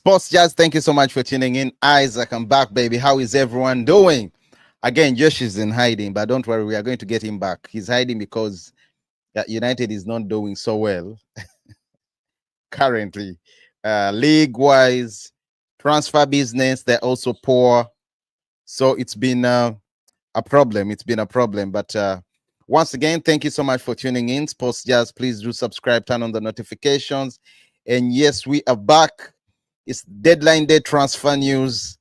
Sports Jazz, thank you so much for tuning in. Isaac, I'm back, baby. How is everyone doing? Again, Josh is in hiding, but don't worry, we are going to get him back. He's hiding because United is not doing so well currently. League-wise, transfer business, they're also poor. So it's been a problem. It's been a problem. But once again, thank you so much for tuning in. Sports Jazz, please do subscribe, turn on the notifications. And yes, we are back. It's deadline day transfer news.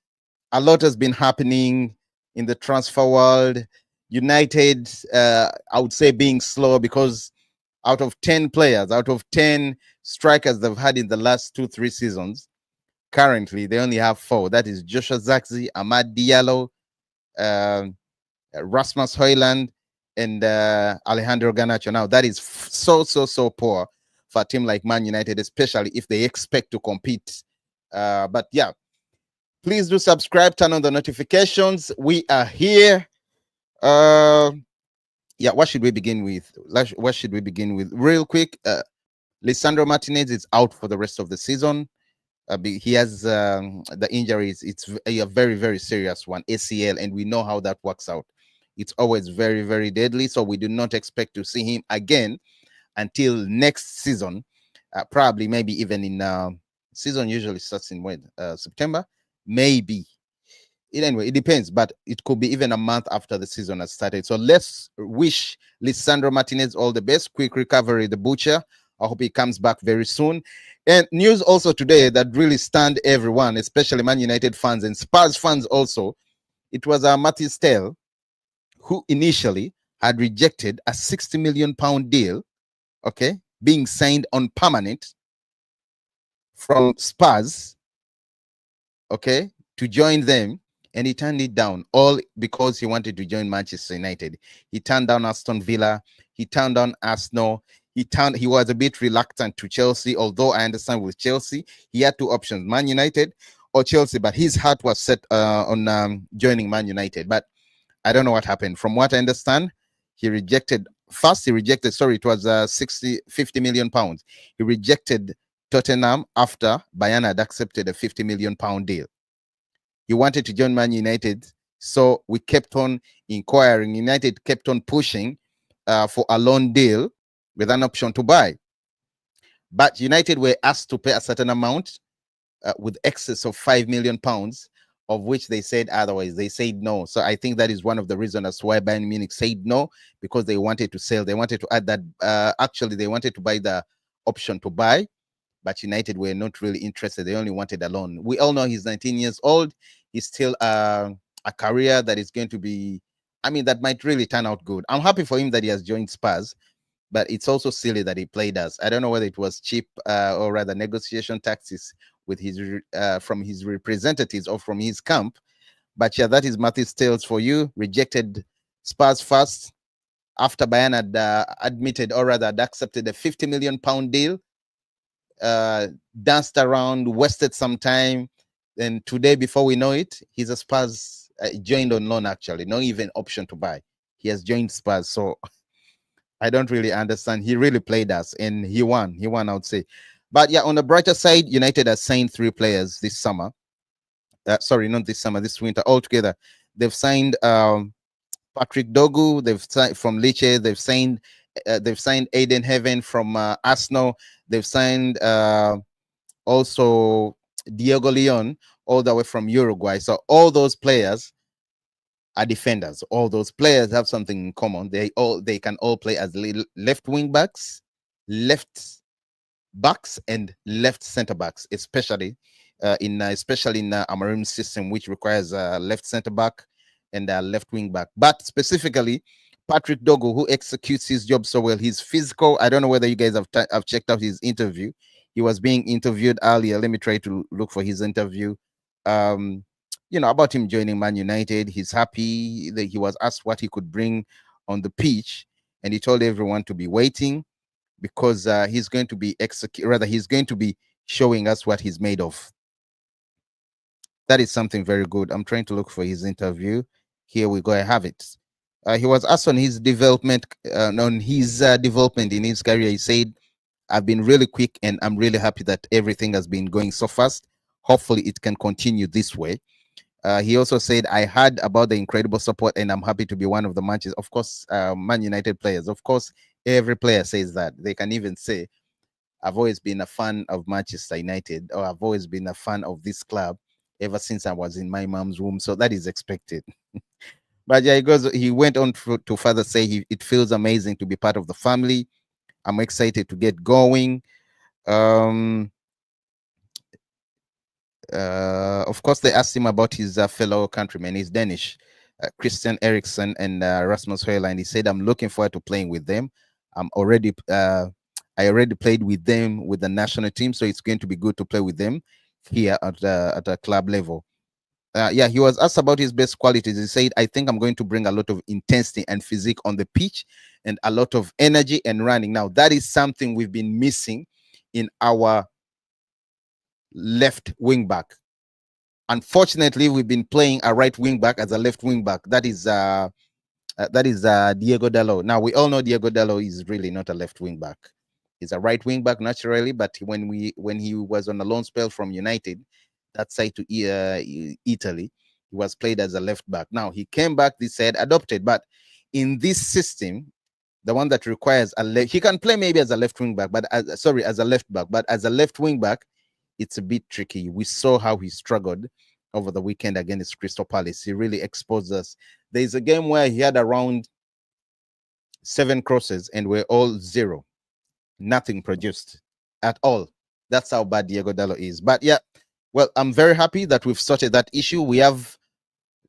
A lot has been happening in the transfer world. United, I would say, being slow because out of 10 players, out of 10 strikers they've had in the last 2-3 seasons, currently they only have 4. That is Joshua Zirkzee, Amad Diallo, Rasmus Højlund, and Alejandro Garnacho. Now, that is so poor for a team like Man United, especially if they expect to compete. But yeah, please do subscribe, turn on the notifications. We are here. Yeah, what should we begin with? What should we begin with? Real quick, Lisandro Martinez is out for the rest of the season. He has the injuries. It's a very serious one, ACL, and we know how that works out. It's always very deadly. So we do not expect to see him again until next season. Probably, maybe even in season usually starts in when September, maybe. Anyway, it depends, but it could be even a month after the season has started. So let's wish Lisandro Martinez all the best. Quick recovery, the butcher. I hope he comes back very soon. And news also today that really stunned everyone, especially Man United fans and Spurs fans also. It was Mathys Tel, who initially had rejected a £60 million deal, okay, being signed on permanent from Spurs, okay, to join them. And he turned it down, all because he wanted to join Manchester United. He turned down Aston Villa. He turned down Arsenal. He was a bit reluctant to Chelsea, although I understand with Chelsea, he had 2 options, Man United or Chelsea, but his heart was set on joining Man United. But I don't know what happened. From what I understand, it was 50 million pounds. He rejected Tottenham after Bayern had accepted a £50 million deal. He wanted to join Man United, so we kept on inquiring. United kept on pushing for a loan deal with an option to buy. But United were asked to pay a certain amount with excess of £5 million, of which they said otherwise. They said no. So I think that is one of the reasons as to why Bayern Munich said no, because they wanted to sell. They wanted to add that. Actually, they wanted to buy the option to buy, but United were not really interested. They only wanted a loan. We all know he's 19 years old. He's still a career that is going to be, I mean, that might really turn out good. I'm happy for him that he has joined Spurs, but it's also silly that he played us. I don't know whether it was cheap or rather negotiation tactics with his from his representatives or from his camp. But yeah, that is Mathys Tel for you. Rejected Spurs first after Bayern had admitted or rather had accepted a £50 million deal. Danced around, wasted some time. And today, before we know it, he's a Spurs joined on loan, actually, not even option to buy. He has joined Spurs. So I don't really understand. He really played us and he won. He won, I would say. But yeah, on the brighter side, United has signed 3 players this summer. Sorry, not this summer, this winter altogether. They've signed Patrick Dogu. They've signed from Lecce. They've signed Aiden Heaven from Arsenal. They've signed also Diego Leon, all the way from Uruguay. So all those players are defenders. All those players have something in common. They can all play as left wing backs, left backs, and left center backs, especially in Amarim's system, which requires a left center back and a left wing back. But specifically, Patrick Dogu, who executes his job so well, he's physical. I don't know whether you guys have checked out his interview. He was being interviewed earlier. Let me try to look for his interview. About him joining Man United. He's happy that he was asked what he could bring on the pitch, and he told everyone to be waiting because he's going to be he's going to be showing us what he's made of. That is something very good. I'm trying to look for his interview. Here we go. I have it. He was asked on his development, development in his career. He said, "I've been really quick, and I'm really happy that everything has been going so fast. hopefully it can continue this way. He also said, I heard about the incredible support and I'm happy to be one of the matches. Of course, Man United players, of course, every player says that. They can even say, I've always been a fan of Manchester United, or I've always been a fan of this club ever since I was in my mom's womb. So that is expected. But yeah, he went on to further say it feels amazing to be part of the family. I'm excited to get going. Um, of course, they asked him about his fellow countrymen. He's Danish, Christian Eriksen and Rasmus Højlund. He said, "I'm looking forward to playing with them. I'm already, I already played with them with the national team, so it's going to be good to play with them here at the club level." Yeah, he was asked about his best qualities. He said, "I think I'm going to bring a lot of intensity and physique on the pitch, and a lot of energy and running." Now, that is something we've been missing in our left wing back. Unfortunately, we've been playing a right wing back as a left wing back. That is Diego Dalot. Now we all know Diego Dalot is really not a left wing back. He's a right wing back naturally, but when he was on a loan spell from United, that side to Italy, he was played as a left back. Now he came back this side, adopted, but in this system, the one that requires he can play maybe as a left wing back, but as a left back, but as a left wing back, it's a bit tricky. We saw how he struggled over the weekend against Crystal Palace. He really exposed us. There's a game where he had around 7 crosses and we're all 0. Nothing produced at all. That's how bad Diego Dalot is. But yeah, well, I'm very happy that we've sorted that issue. We have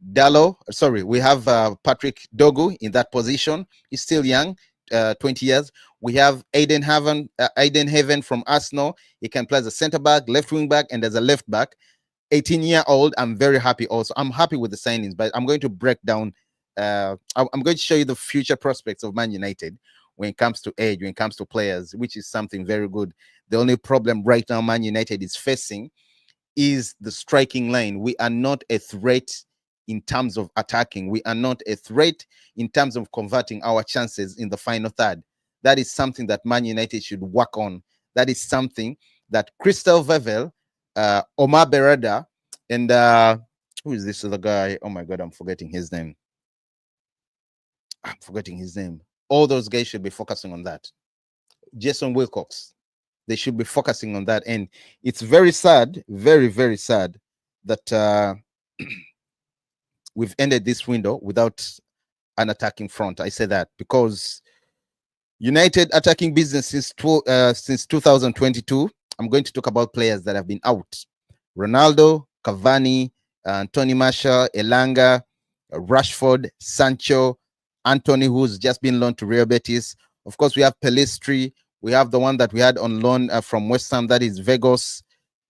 we have Patrick Dogu in that position. He's still young, 20 years. We have Aiden Haven from Arsenal. He can play as a center back, left wing back, and as a left back. 18-year-old. I'm very happy also. I'm happy with the signings, but I'm going to break down. I'm going to show you the future prospects of Man United when it comes to age, when it comes to players, which is something very good. The only problem right now Man United is facing is the striking line. We are not a threat in terms of attacking. We are not a threat in terms of converting our chances in the final third. That is something that Man United should work on. That is something that Crystal Vevel, Omar Berada, and who is this other guy? Oh my God, I'm forgetting his name. All those guys should be focusing on that. Jason Wilcox, they should be focusing on that. And it's very sad, very, very sad that we've ended this window without an attacking front. I say that because United attacking business since 2022. I'm going to talk about players that have been out. Ronaldo, Cavani, Tony Marshall, Elanga, Rashford, Sancho, Anthony, who's just been loaned to Real Betis. Of course, we have Pelistri. We have the one that we had on loan from West Ham, that is Vegas.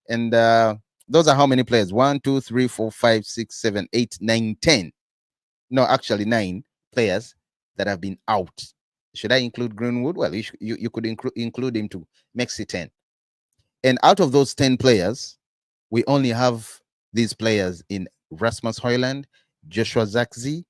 And those are how many players? 1, 2, 3, 4, 5, 6, 7, 8, 9, 10. No, actually 9 players that have been out. Should I include Greenwood? Well, you could include him to makes it 10. And out of those 10 players, we only have these players in Rasmus Højlund, Joshua Zirkzee,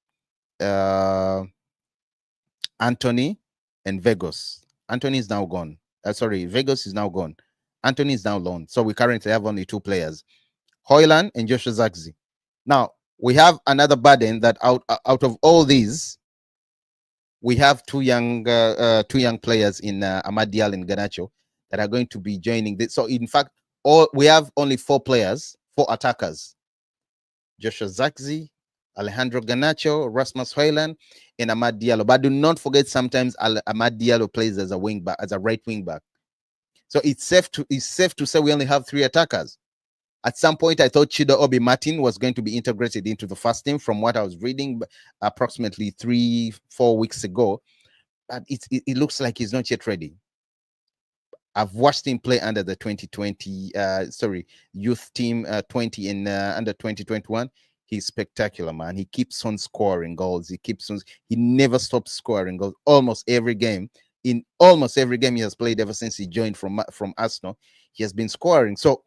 Anthony, and Vegas. Anthony is now gone. Vegas is now gone. Anthony is now loaned. So we currently have only 2 players, Højlund and Joshua Zirkzee. Now, we have another burden that out of all these, we have 2 young players in Amad Diallo and Garnacho that are going to be joining this. So in fact, we have only 4 players, 4 attackers: Joshua Zirkzee, Alejandro Garnacho, Rasmus Højlund, and Amad Diallo. But do not forget, sometimes Amad Diallo plays as a wing back, as a right wing back. So it's safe to say we only have 3 attackers. At some point, I thought Chido Obi Martin was going to be integrated into the first team from what I was reading approximately 3-4 weeks ago. But it looks like he's not yet ready. I've watched him play under the 2020, youth team 20 and under 2021. He's spectacular, man. He keeps on scoring goals. He never stops scoring goals. Almost every game he has played ever since he joined from Arsenal, he has been scoring. So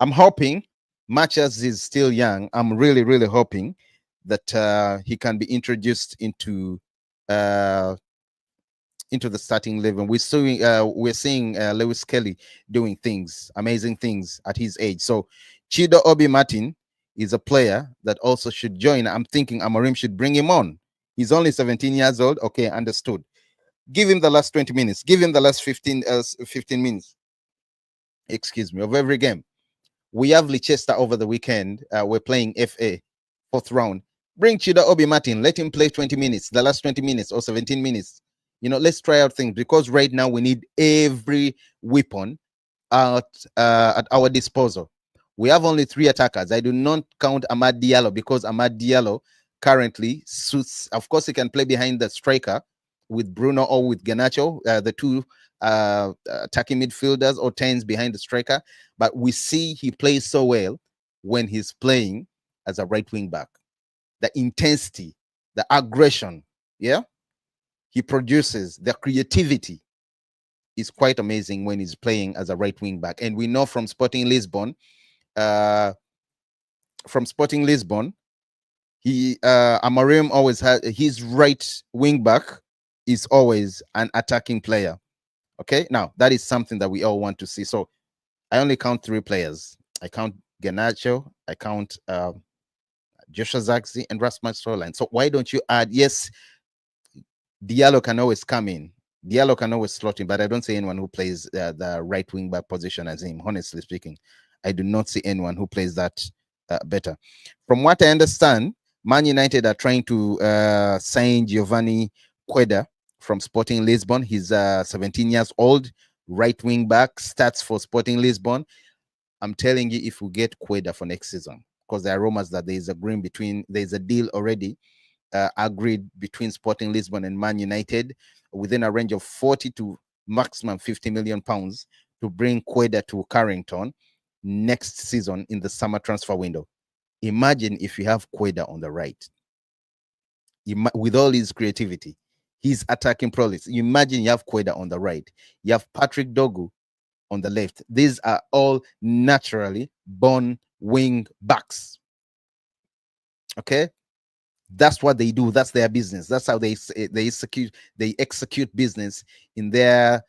I'm hoping, much as he's still young, I'm really, really hoping that he can be introduced into into the starting 11. We're seeing Lewis Kelly doing things, amazing things at his age. So Chido Obi Martin is a player that also should join. I'm thinking Amorim should bring him on. He's only 17 years old. Okay, understood. Give him the last 20 minutes. Give him the last 15 minutes, excuse me, of every game. We have Leicester over the weekend. We're playing FA, fourth round. Bring Chida Obi Martin. Let him play 20 minutes, the last 20 minutes or 17 minutes. Let's try out things, because right now we need every weapon at our disposal. We have only 3 attackers. I do not count Amad Diallo, because Amad Diallo currently suits. Of course, he can play behind the striker with Bruno or with Garnacho, the two attacking midfielders or 10s behind the striker. But we see he plays so well when he's playing as a right wing back. The intensity, the aggression, yeah, he produces, the creativity is quite amazing when he's playing as a right wing back. And we know from Sporting Lisbon, he Amorim always had his right wing back is always an attacking player. Okay, now that is something that we all want to see. So I only count 3 players. I count Garnacho, I count Joshua Zagzi, and Rasmus Hojlund. So why don't you add? Yes, Diallo can always come in. Diallo can always slot in, but I don't see anyone who plays the right wing back position as him. Honestly speaking, I do not see anyone who plays that better. From what I understand, Man United are trying to sign Giovanni Queda from Sporting Lisbon. He's 17 years old, right wing back, starts for Sporting Lisbon. I'm telling you, if we get Queda for next season, because there are rumors that there's a deal already agreed between Sporting Lisbon and Man United within a range of 40 to maximum 50 million pounds to bring Queda to Carrington next season in the summer transfer window. Imagine if you have Queda on the right, with all his creativity, his attacking prowess. Imagine you have Queda on the right, you have Patrick Dogu on the left. These are all naturally born wing backs. Okay, that's what they do. That's their business. That's how they execute business in their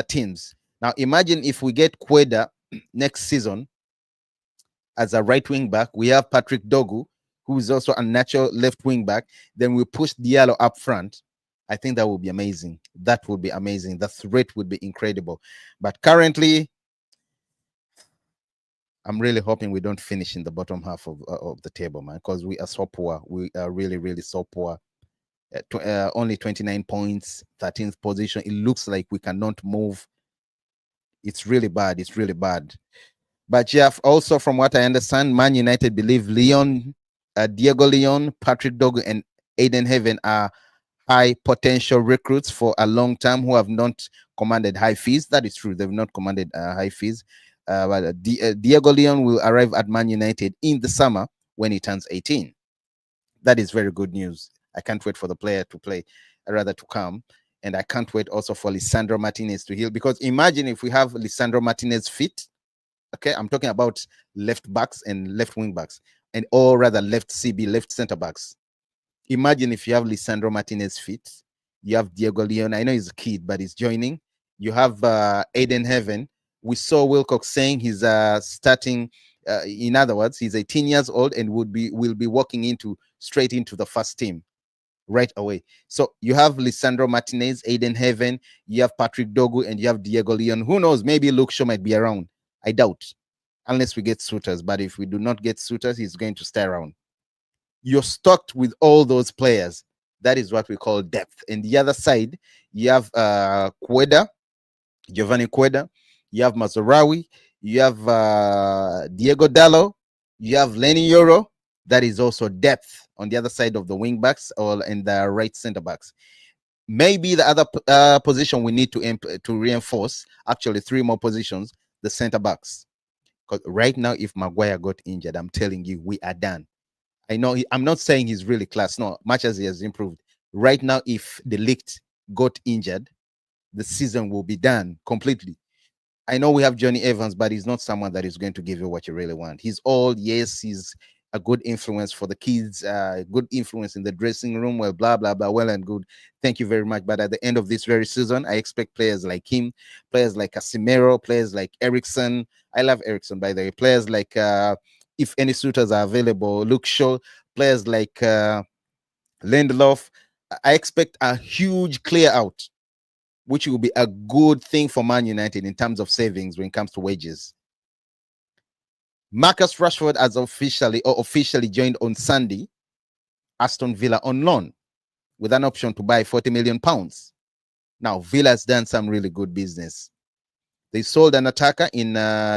teams. Now imagine if we get Queda next season as a right wing back. We have Patrick Dogu, who is also a natural left wing back. Then we push Diallo up front. I think that would be amazing. That would be amazing. The threat would be incredible. But currently, I'm really hoping we don't finish in the bottom half of the table, man, because we are so poor. We are really, really so poor. Only 29 points, 13th position. It looks like we cannot move. It's really bad. It's really bad. But yeah, also from what I understand, Man United believe Diego Leon, Patrick Dogu, and Aiden Heaven are high potential recruits for a long time who have not commanded high fees. That is true. They've not commanded high fees. But Diego Leon will arrive at Man United in the summer when he turns 18. That is very good news. I can't wait for the player to play, rather to come. And I can't wait also for Lisandro Martinez to heal, because imagine if we have Lisandro Martinez fit. Okay, I'm talking about left backs and left wing backs, or rather left CB, left center backs. Imagine if you have Lisandro Martinez fit, you have Diego Leon. I know he's a kid, but he's joining. You have Aiden Heaven. We saw Wilcox saying he's starting. In other words, he's 18 years old and will be walking straight into the first team right away. So you have Lisandro Martinez, Aiden Heaven, you have Patrick Dogu, and you have Diego Leon. Who knows? Maybe Luke Shaw might be around. I doubt, unless we get suitors. But if we do not get suitors, he's going to stay around. You're stocked with all those players. That is what we call depth. And the other side, you have Queda, Giovanni Queda, you have Mazarawi, you have Diego Dallo, you have Lenny Euro. That is also depth on the other side of the wing backs or in the right center backs. Maybe the other position we need to reinforce, actually 3 more positions, the center backs. Because right now, if Maguire got injured, I'm telling you, we are done. I know I'm not saying he's really class, no, much as he has improved. Right now, if De Ligt got injured, the season will be done completely. I know we have Johnny Evans, but he's not someone that is going to give you what you really want. He's old, yes, he's a good influence for the kids, good influence in the dressing room. Well, blah blah blah. Well and good. Thank you very much. But at the end of this very season, I expect players like him, players like Casemiro, players like Ericsson. I love Ericsson, by the way. Players like, if any suitors are available, Luke Shaw. Players like Lindelof. I expect a huge clear out, which will be a good thing for Man United in terms of savings when it comes to wages. Marcus Rashford has officially joined on Sunday Aston Villa on loan with an option to buy 40 million pounds. Now, Villa has done some really good business. They sold an attacker in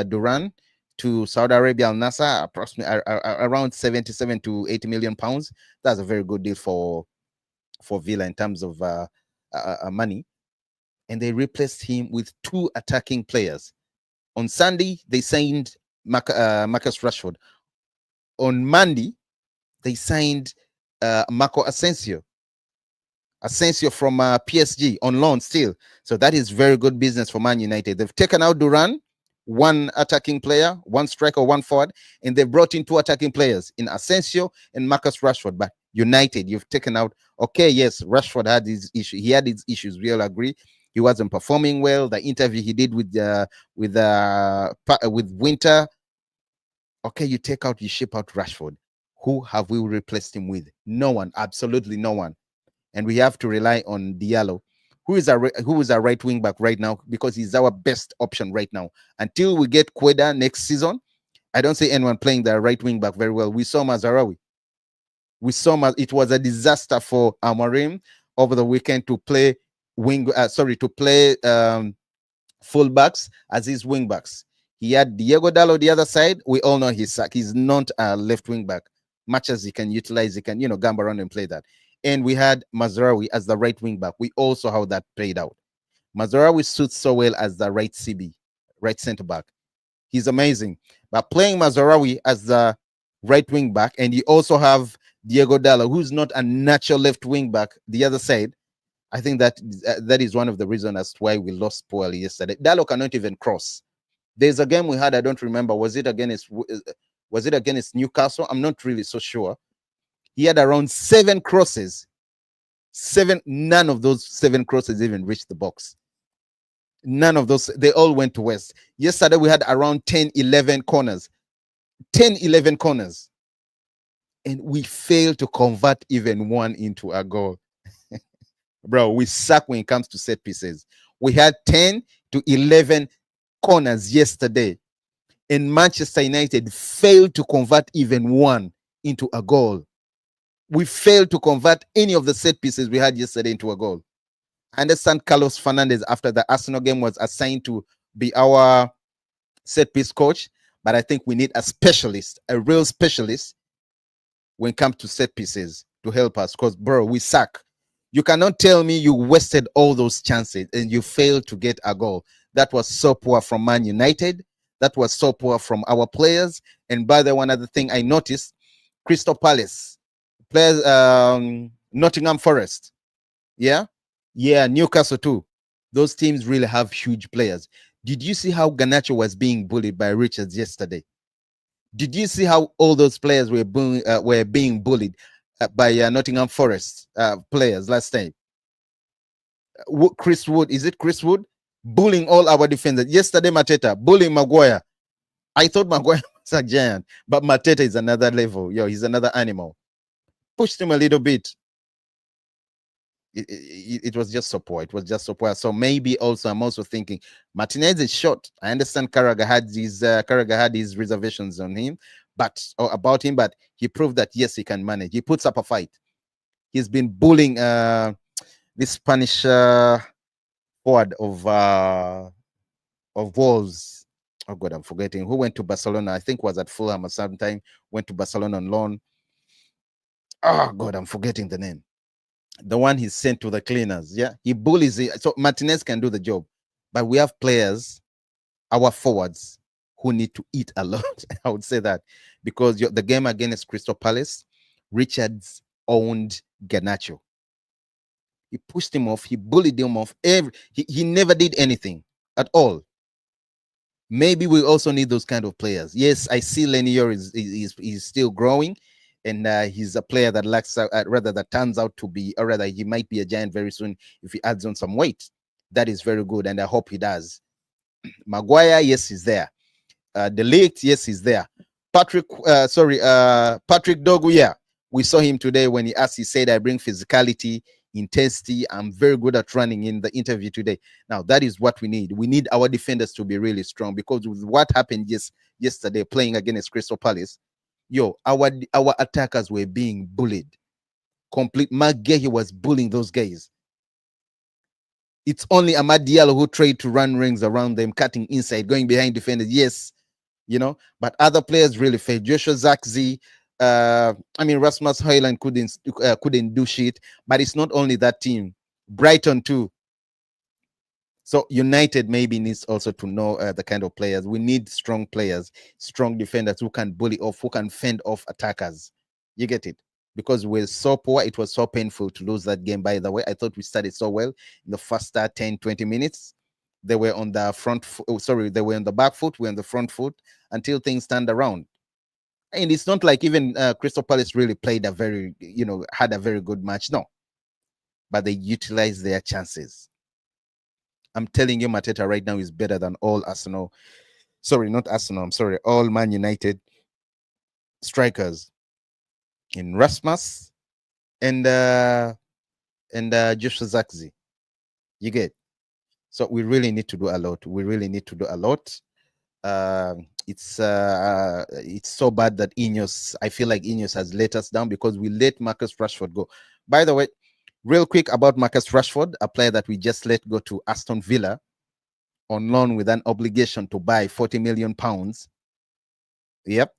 Duran to Saudi Arabia Al Nassr, approximately around 77 to 80 million pounds. That's a very good deal for Villa in terms of money. And they replaced him with 2 attacking players. On Sunday, they signed Marcus Rashford. On Monday, they signed Marco Asensio from PSG on loan still. So that is very good business for Man United. They've taken out Duran, 1 attacking player, 1 striker, 1 forward, and they've brought in 2 attacking players in Asensio and Marcus Rashford. But United, you've taken out, okay, yes, Rashford had his issue. He had his issues. We all agree. He wasn't performing well. The interview he did with Winter. Okay, you take out, you ship out Rashford. Who have we replaced him with? No one, absolutely no one. And we have to rely on Diallo, who is our right wing back right now, because he's our best option right now. Until we get Queda next season, I don't see anyone playing the right wing back very well. We saw Mazarawi. It was a disaster for Amorim over the weekend to play fullbacks as his wing backs. He had Diego Dallo the other side. We all know he's not a left wing back. Much as he can utilize, he can, gamba around and play that. And we had Mazraoui as the right wing back. We also how that played out. Mazraoui suits so well as the right CB, right center back. He's amazing. But playing Mazraoui as the right wing back, and you also have Diego Dallo, who's not a natural left wing back, the other side. I think that is one of the reasons as to why we lost poorly yesterday. Dallo cannot even cross. There's a game we had, I don't remember. Was it against Newcastle? I'm not really so sure. He had around 7 crosses. None of those 7 crosses even reached the box. None of those, they all went to West. Yesterday we had around 10, 11 corners. 10, 11 corners. And we failed to convert even one into a goal. Bro, we suck when it comes to set pieces. We had 10 to 11 corners yesterday. And Manchester United failed to convert even one into a goal. We failed to convert any of the set pieces we had yesterday into a goal. I understand Carlos Fernandez, after the Arsenal game, was assigned to be our set piece coach, but I think we need a specialist, a real specialist when it comes to set pieces to help us, because, bro, we suck. You cannot tell me you wasted all those chances and you failed to get a goal. That was so poor from Man United. That was so poor from our players. And by the one other thing I noticed, Crystal Palace players, Nottingham Forest, yeah, Newcastle too. Those teams really have huge players. Did you see how Garnacho was being bullied by Richards yesterday? Did you see how all those players were being bullied by Nottingham Forest players last time? Chris Wood, is it Chris Wood? Bullying all our defenders. Yesterday, Mateta bullying Maguire. I thought Maguire was a giant, but Mateta is another level. He's another animal. Pushed him a little bit. It was just so poor. It was just so poor. So maybe also I'm also thinking Martinez is short. I understand Carragher had his reservations on him, about him, but he proved that yes, he can manage. He puts up a fight. He's been bullying this Spanish forward of Wolves. Oh God, I'm forgetting who went to Barcelona. I think was at Fulham at some time. Went to Barcelona on loan. Oh God, I'm forgetting the name. The one he's sent to the cleaners. Yeah, he bullies it. So Martinez can do the job, but we have players, our forwards, who need to eat a lot. I would say that because the game against Crystal Palace, Richards owned Garnacho. He pushed him off. He bullied him off. He never did anything at all. Maybe we also need those kind of players. Yes, I see Lenier is still growing, and he's a player that lacks rather that turns out to be, or rather he might be a giant very soon if he adds on some weight. That is very good, and I hope he does. Maguire, yes, he's there. De Ligt, yes, he's there. Patrick Dogu, yeah, we saw him today when he asked. He said, "I bring physicality, intensity. I'm very good at running." In the interview today, now that is what we need. We need our defenders to be really strong because with what happened yesterday playing against Crystal Palace, our attackers were being bullied. Complete Mark Gahey was bullying those guys. It's only Amad Diallo who tried to run rings around them, cutting inside, going behind defenders. Yes, but other players really failed. Joshua Zakzi, Rasmus Højlund couldn't do shit. But it's not only that team, Brighton too. So United maybe needs also to know the kind of players. We need strong players, strong defenders who can bully off, who can fend off attackers. You get it? Because we're so poor, it was so painful to lose that game. By the way, I thought we started so well in the first 10, 20 minutes. They were on the they were on the back foot, we're on the front foot until things turned around. And it's not like even Crystal Palace really played had a very good match. No. But they utilized their chances. I'm telling you, Mateta right now is better than all Arsenal. Sorry, not Arsenal. I'm sorry, all Man United strikers in Rasmus and Joshua Zakzi. You get. So we really need to do a lot. We really need to do a lot. It's so bad that INEOS. I feel like INEOS has let us down because we let Marcus Rashford go. By the way, real quick about Marcus Rashford, a player that we just let go to Aston Villa on loan with an obligation to buy 40 million pounds. Yep.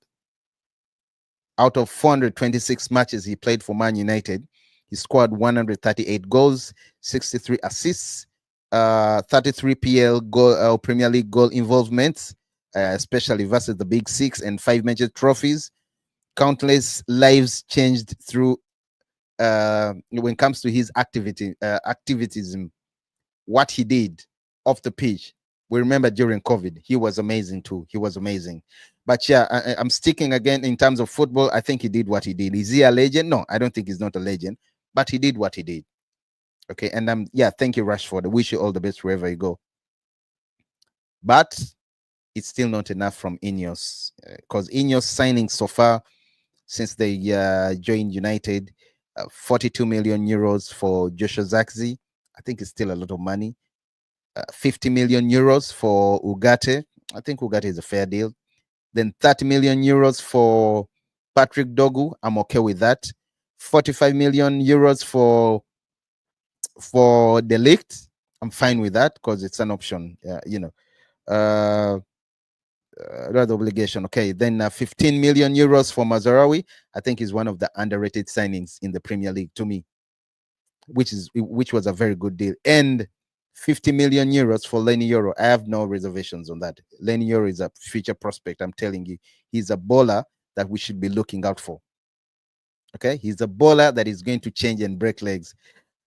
Out of 426 matches he played for Man United, he scored 138 goals, 63 assists, 33 Premier League goal involvements, especially versus the Big Six, and 5 major trophies. Countless lives changed through when it comes to his activism, what he did off the pitch. We remember during COVID, he was amazing too. He was amazing. But yeah, I'm sticking again in terms of football. I think he did what he did. Is he a legend? No, I don't think he's not a legend, but he did what he did. Okay, and thank you, Rashford. I wish you all the best wherever you go. But it's still not enough from INEOS because INEOS signing so far since they joined United, 42 million euros for Joshua Zakzi. I think it's still a lot of money. 50 million euros for Ugarte. I think Ugarte is a fair deal. Then 30 million euros for Patrick Dogu. I'm okay with that. 45 million euros for De Ligt. I'm fine with that because it's an option. Rather obligation. Okay, then 15 million euros for Mazarawi. I think is one of the underrated signings in the Premier League to me, which was a very good deal. And 50 million euros for Lenny Euro. I have no reservations on that. Lenny Euro is a future prospect. I'm telling you, he's a bowler that we should be looking out for. Okay, he's a bowler that is going to change and break legs.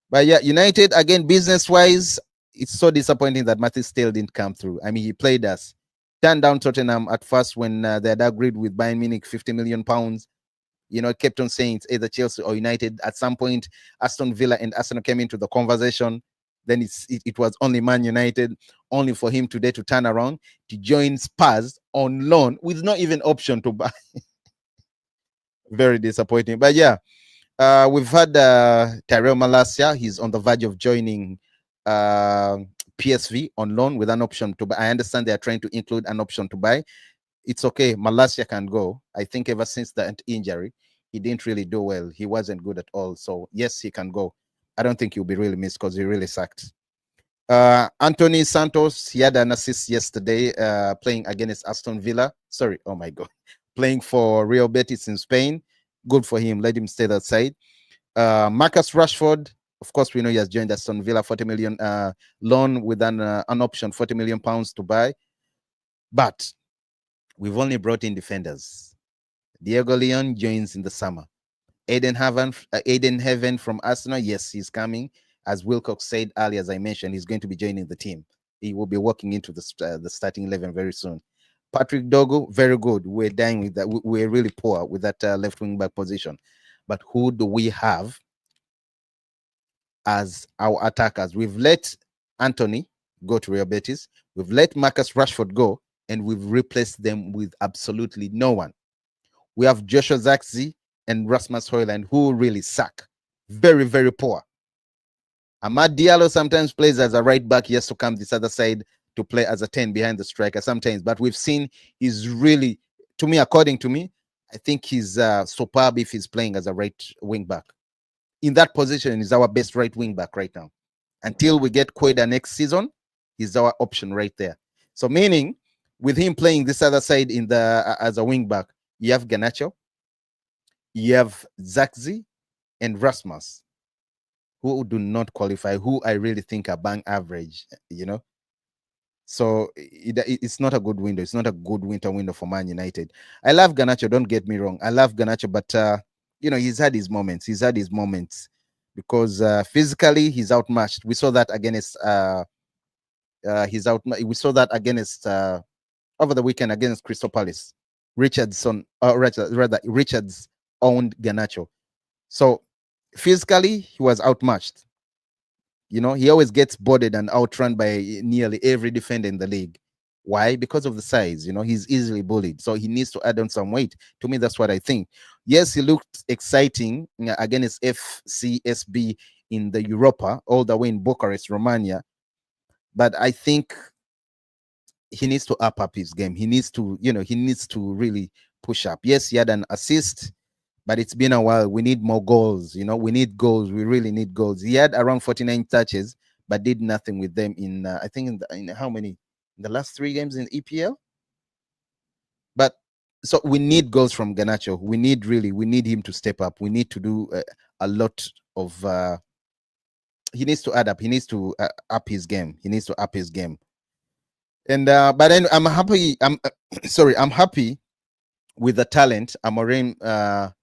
But yeah, United again, business-wise, it's so disappointing that Matthew Stale didn't come through. I mean, he played us, turned down Tottenham at first when they had agreed with Bayern Munich 50 million pounds. Kept on saying it's either Chelsea or United. At some point, Aston Villa and Arsenal came into the conversation. Then it was only Man United, only for him today to turn around to join Spurs on loan with no even option to buy. Very disappointing. But yeah, we've had Tyrell Malacia. He's on the verge of joining PSV on loan with an option to buy. I understand they are trying to include an option to buy. It's okay. Malacia can go. I think ever since that injury, he didn't really do well. He wasn't good at all. So yes, he can go. I don't think he'll be really missed because he really sucked. Anthony Santos, he had an assist yesterday playing against Aston Villa. Sorry, oh my God. Playing for Real Betis in Spain. Good for him. Let him stay that side. Marcus Rashford, of course, we know he has joined Aston Villa, 40 million loan with an option, 40 million pounds to buy. But we've only brought in defenders. Diego Leon joins in the summer. Aiden Heaven from Arsenal, yes, he's coming. As Wilcox said earlier, as I mentioned, he's going to be joining the team. he will be walking into the starting 11 very soon. Patrick Dogo, very good. We're dying with that. We're really poor with that left wing back position. But who do we have as our attackers? We've let Anthony go to Real Betis. We've let Marcus Rashford go, and we've replaced them with absolutely no one. We have Joshua Zirkzee and Rasmus Højlund, who really suck. Very, very poor. Amad Diallo sometimes plays as a right back. He has to come this other side to play as a 10 behind the striker sometimes. But we've seen he's really, to me, according to me, I think he's superb if he's playing as a right wing back. In that position, he's our best right wing back right now. Until we get Queda next season, he's our option right there. So meaning, with him playing this other side in the as a wing back, you have Garnacho, you have Zirkzee, and Rasmus, who do not qualify, who I really think are bang average, you know. So it's not a good window. It's not a good winter window for Man United. I love Garnacho, don't get me wrong. I love Garnacho, but you know, he's had his moments. He's had his moments because physically he's outmatched. We saw that against we saw that against over the weekend against Crystal Palace. Richards owned Garnacho. So physically he was outmatched. You know, he always gets boarded and outrun by nearly every defender in the league. Why? Because of the size. You know, he's easily bullied. So he needs to add on some weight. To me, that's what I think. Yes, he looked exciting against FCSB in the Europa, all the way in Bucharest, Romania. But I think he needs to up his game. He needs to, you know, he needs to really push up. Yes, he had an assist, but it's been a while. We need more goals. You know, we need goals. We really need goals. He had around 49 touches, but did nothing with them in, I think, in how many? In the last 3 games in EPL? But so we need goals from Garnacho. We need him to step up. We need to do a lot of, he needs to add up. He needs to up his game. He needs to up his game. And, but then I'm happy. I'm happy with the talent Amorim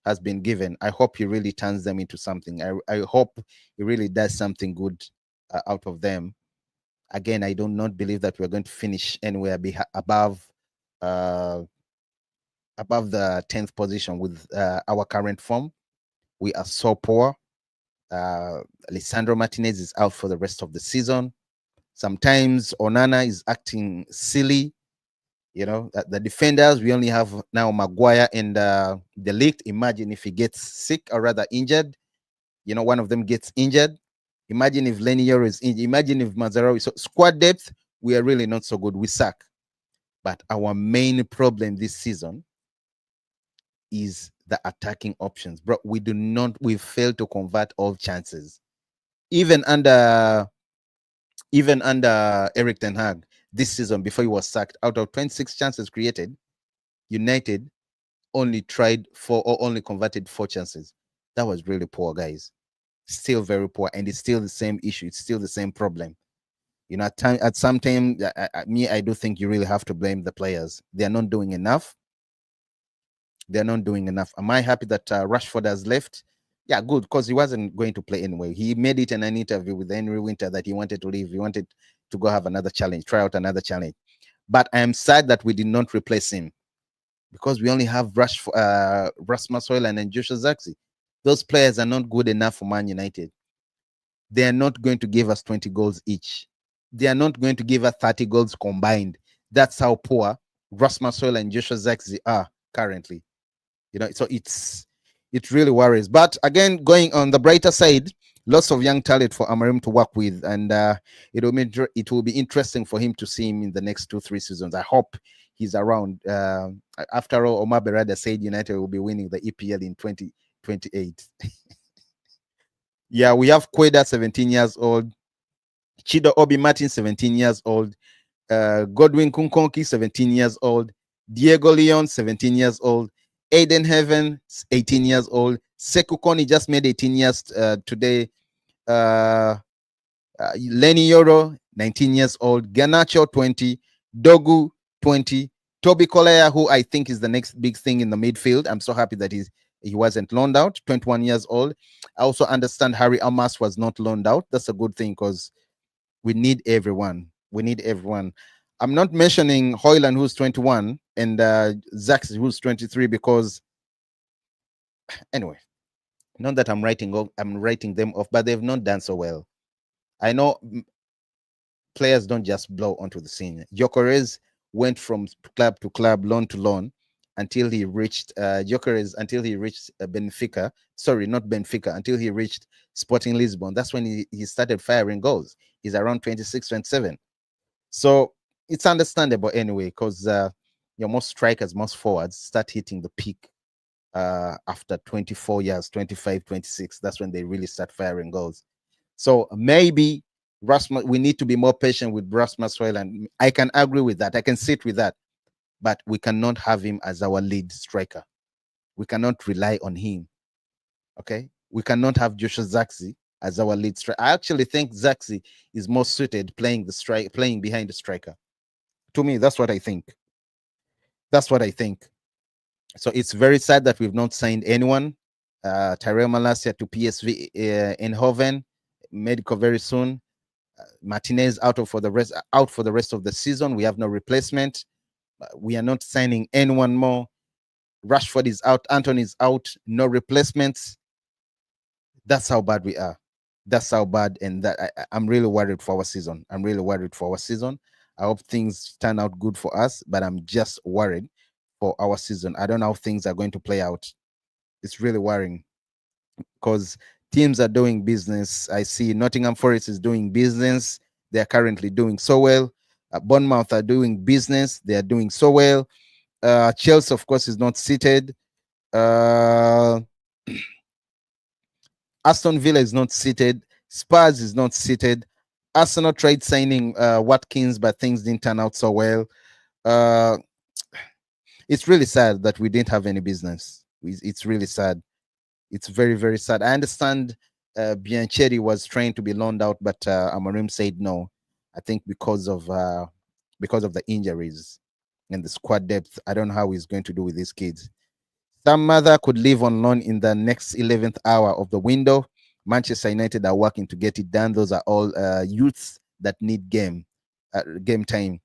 has been given. I hope he really turns them into something. I hope he really does something good out of them. Again, I do not believe that we're going to finish anywhere above the 10th position with our current form. We are so poor. Lisandro Martinez is out for the rest of the season. Sometimes Onana is acting silly. You know, the defenders, we only have now Maguire and De Ligt. Imagine if he gets sick or rather injured. You know, one of them gets injured. Imagine if Lenier is injured. Imagine if Mazzarawi. So squad depth, we are really not so good. We suck. But our main problem this season is the attacking options. Bro, we failed to convert all chances. Even under Eric Ten Hag this season, before he was sacked, out of 26 chances created, United only tried 4 or only converted 4 chances. That was really poor, guys. Still very poor, and it's still the same issue. It's still the same problem. You know, at some time, I do think you really have to blame the players. They are not doing enough. They're not doing enough. Am I happy that Rashford has left? Yeah, good, because he wasn't going to play anyway. He made it in an interview with Henry Winter that he wanted to leave. He wanted to go have another challenge, try out another challenge. But I am sad that we did not replace him because we only have Rasmus Højlund and Joshua Zirkzee. Those players are not good enough for Man United. They are not going to give us 20 goals each. They are not going to give us 30 goals combined. That's how poor Rasmus Højlund and Joshua Zirkzee are currently. You know, so it really worries. But again, going on the brighter side, lots of young talent for Amorim to work with, and it will be interesting for him to see him in the next 2-3 seasons. I hope he's around. After all, Omar Berada said United will be winning the EPL in 2028. Yeah, we have Queda, 17 years old. Chido Obi Martin, 17 years old. Godwin Kunkonki, 17 years old. Diego Leon, 17 years old. Aiden Heaven, 18 years old. Sekou Koni just made 18 years today. Lenny Yoro, 19 years old. Garnacho, 20. Dogu, 20. Toby Collier, who I think is the next big thing in the midfield. I'm so happy that he wasn't loaned out, 21 years old. I also understand Harry Amas was not loaned out. That's a good thing because we need everyone. We need everyone. I'm not mentioning Hoyland, who's 21, and Zax, who's 23, because anyway, not that I'm writing them off, but they've not done so well. I know players don't just blow onto the scene. Gyökeres went from club to club, loan to loan, until he reached Gyökeres, until he reached Benfica. Sorry, not Benfica, until he reached Sporting Lisbon. That's when he started firing goals. He's around 26, 27. So it's understandable anyway, because most strikers, most forwards start hitting the peak after 24 years, 25, 26. That's when they really start firing goals. So maybe Rasmus, we need to be more patient with Rasmus Højlund. I can agree with that. I can sit with that. But we cannot have him as our lead striker. We cannot rely on him. Okay? We cannot have Joshua Zirkzee as our lead striker. I actually think Zirkzee is more suited playing behind the striker. To me, that's what I think. That's what I think. So it's very sad that we've not signed anyone. Tyrell Malacia to PSV Eindhoven, medical very soon. Martinez out for the rest of the season. We have no replacement. We are not signing anyone more. Rashford is out. Anthony is out. No replacements. That's how bad we are. That's how bad, and that I'm really worried for our season. I'm really worried for our season. I hope things turn out good for us, but I'm just worried for our season. I don't know how things are going to play out. It's really worrying because teams are doing business. I see Nottingham Forest is doing business. They are currently doing so well. Bournemouth are doing business. They are doing so well. Chelsea, of course, is not seated. Aston Villa is not seated. Spurs is not seated. Arsenal tried signing Watkins, but things didn't turn out so well. It's really sad that we didn't have any business. It's really sad. It's very, very sad. I understand Bianchetti was trying to be loaned out, but Amorim said no. I think because of the injuries and the squad depth. I don't know how he's going to do with these kids. Some mother could leave on loan in the next 11th hour of the window. Manchester United are working to get it done. Those are all youths that need game time.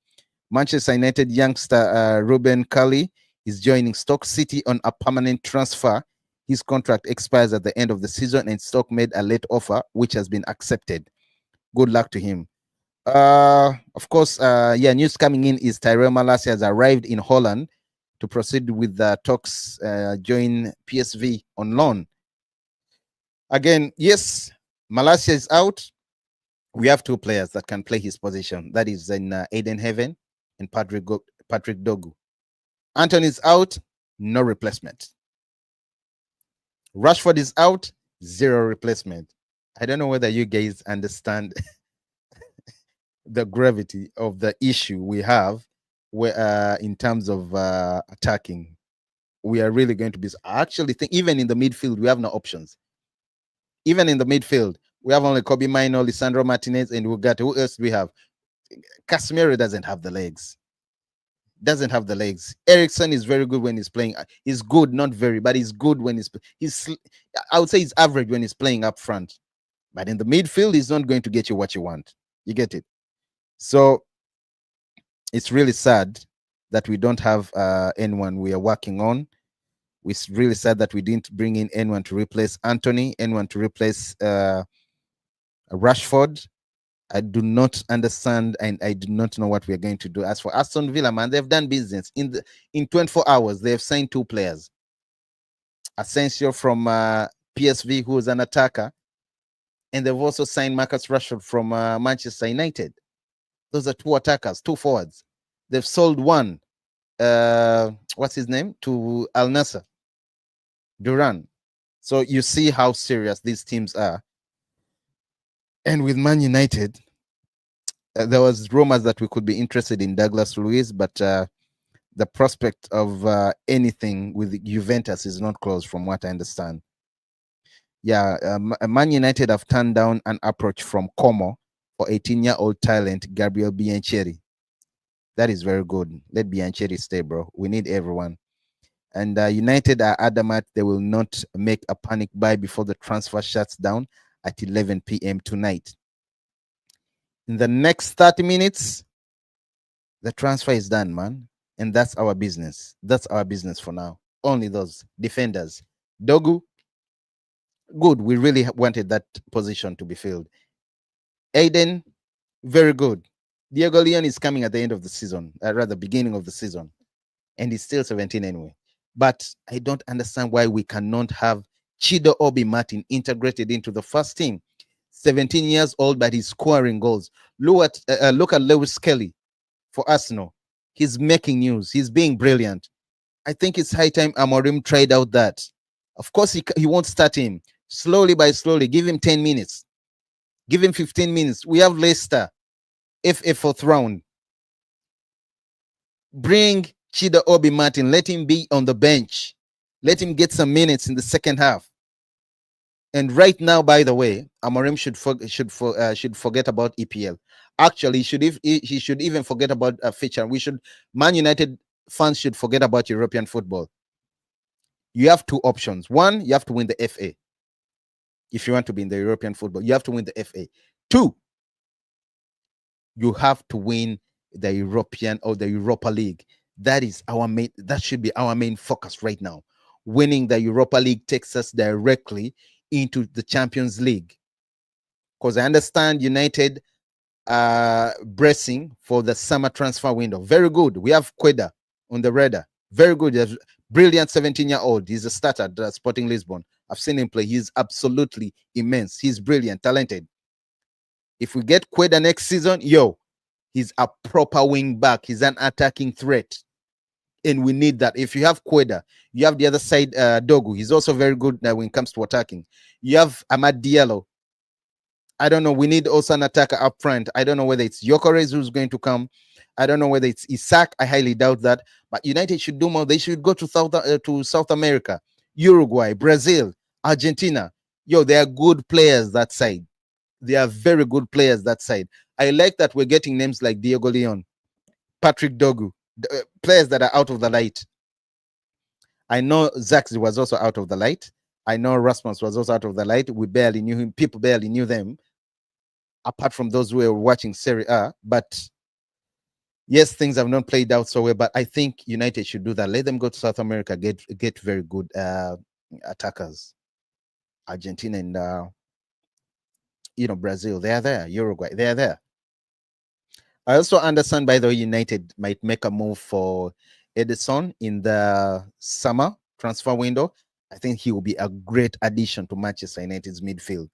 Manchester United youngster Ruben Cully is joining Stoke City on a permanent transfer. His contract expires at the end of the season, and Stoke made a late offer, which has been accepted. Good luck to him. Of course, news coming in is Tyrell Malacia has arrived in Holland to proceed with the talks, join PSV on loan. Again, yes, Malacia is out. We have two players that can play his position. That is in Aiden Heaven and Patrick Dogu. Anthony is out, no replacement. Rashford is out, zero replacement. I don't know whether you guys understand the gravity of the issue we have in terms of attacking. We are really going to be. I actually think even in the midfield, we have no options. Even in the midfield, we have only Kobe Mino, Lisandro Martinez, and we got, who else do we have? Casemiro doesn't have the legs. Ericsson is very good when he's playing. He's good, not very, but he's good when he's I would say he's average when he's playing up front. But in the midfield, he's not going to get you what you want. You get it? So it's really sad that we don't have anyone we are working on. It's really sad that we didn't bring in anyone to replace Anthony, anyone to replace Rashford. I do not understand, and I do not know what we are going to do. As for Aston Villa, man, they've done business in 24 hours. They have signed two players: Asensio from PSV, who is an attacker, and they've also signed Marcus Rashford from Manchester United. Those are two attackers, two forwards. They've sold one. What's his name? To Al Nassr, Duran. So you see how serious these teams are. And with Man United, there was rumors that we could be interested in Douglas Luiz, but the prospect of anything with Juventus is not close, from what I understand. Yeah, Man United have turned down an approach from Como for 18-year-old talent Gabriel Bianchetti. That is very good. Let Bianchetti stay, bro. We need everyone. And United are adamant they will not make a panic buy before the transfer shuts down at 11 p.m. tonight. In the next 30 minutes, the transfer is done, man. And that's our business. That's our business for now. Only those defenders. Dogu, good. We really wanted that position to be filled. Aiden, very good. Diego Leon is coming at the end of the season, rather beginning of the season, and he's still 17 anyway. But I don't understand why we cannot have Chido Obi Martin integrated into the first team. 17 years old, but he's scoring goals. Look at Lewis Kelly for Arsenal. He's making news. He's being brilliant. I think it's high time Amorim tried out that. Of course, he won't start him. Slowly by slowly, give him 10 minutes. Give him 15 minutes. We have Leicester, FA fourth round. Bring Chida Obi Martin. Let him be on the bench. Let him get some minutes in the second half. And right now, by the way, Amorim should forget about EPL. Actually, he should even forget about a feature. Man United fans should forget about European football. You have two options. One, you have to win the FA. If you want to be in the European football, you have to win the FA. Two, you have to win the European or the Europa League. That should be our main focus right now. Winning the Europa League takes us directly into the Champions League. Because I understand United bracing for the summer transfer window. Very good. We have Queda on the radar. Very good. Brilliant 17-year-old. He's a starter at Sporting Lisbon. I've seen him play. He's absolutely immense. He's brilliant, talented. If we get Queda next season, he's a proper wing back. He's an attacking threat. And we need that. If you have Queda, you have the other side, Dogu. He's also very good when it comes to attacking. You have Amad Diallo. I don't know. We need also an attacker up front. I don't know whether it's Gyökeres who's going to come. I don't know whether it's Isaac. I highly doubt that. But United should do more. They should go to South America, Uruguay, Brazil, Argentina. They are good players that side. They are very good players that side. I like that we're getting names like Diego Leon, Patrick Dogu, players that are out of the light. I know Zax was also out of the light. I know Rasmus was also out of the light. We barely knew him. People barely knew them, apart from those who were watching Serie A. But yes, things have not played out so well. But I think United should do that. Let them go to South America, get very good attackers. Argentina and Brazil, they are there. Uruguay, they are there. I also understand, by the way, United might make a move for Edison in the summer transfer window. I think he will be a great addition to Manchester United's midfield.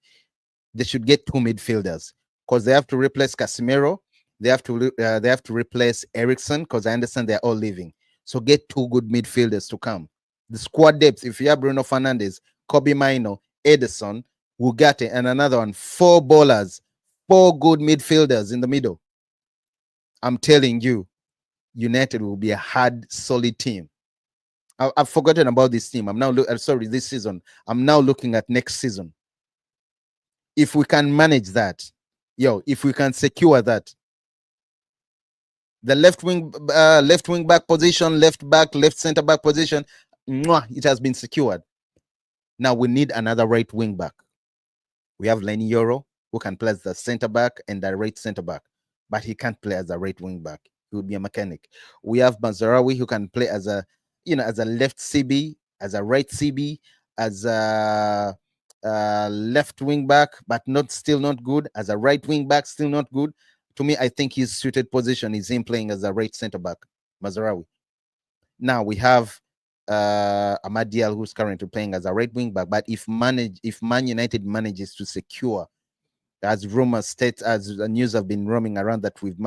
They should get two midfielders because they have to replace Casemiro. They have to replace Ericsson because I understand they're all leaving. So get two good midfielders to come. The squad depth, if you have Bruno Fernandes, Kobe Maino, Edison, Ugarte, and another one, 4 bowlers, 4 good midfielders in the middle. I'm telling you, United will be a hard, solid team. I've forgotten about this team. This season. I'm now looking at next season. If we can manage that, if we can secure that, the left wing back position, left back, left center back position, it has been secured. Now we need another right wing back. We have Lenny Yoro, who can play as the center back and the right center back, but he can't play as a right wing back. He would be a mechanic. We have Mazarawi, who can play as a left CB, as a right CB, as a left wing back, but still not good. As a right wing back, still not good. To me, I think his suited position is him playing as a right center back, Mazarawi. Now we have Amad Diallo, who's currently playing as a right wing back. But if Man United manages to secure, as rumors state, as the news have been roaming around, that we've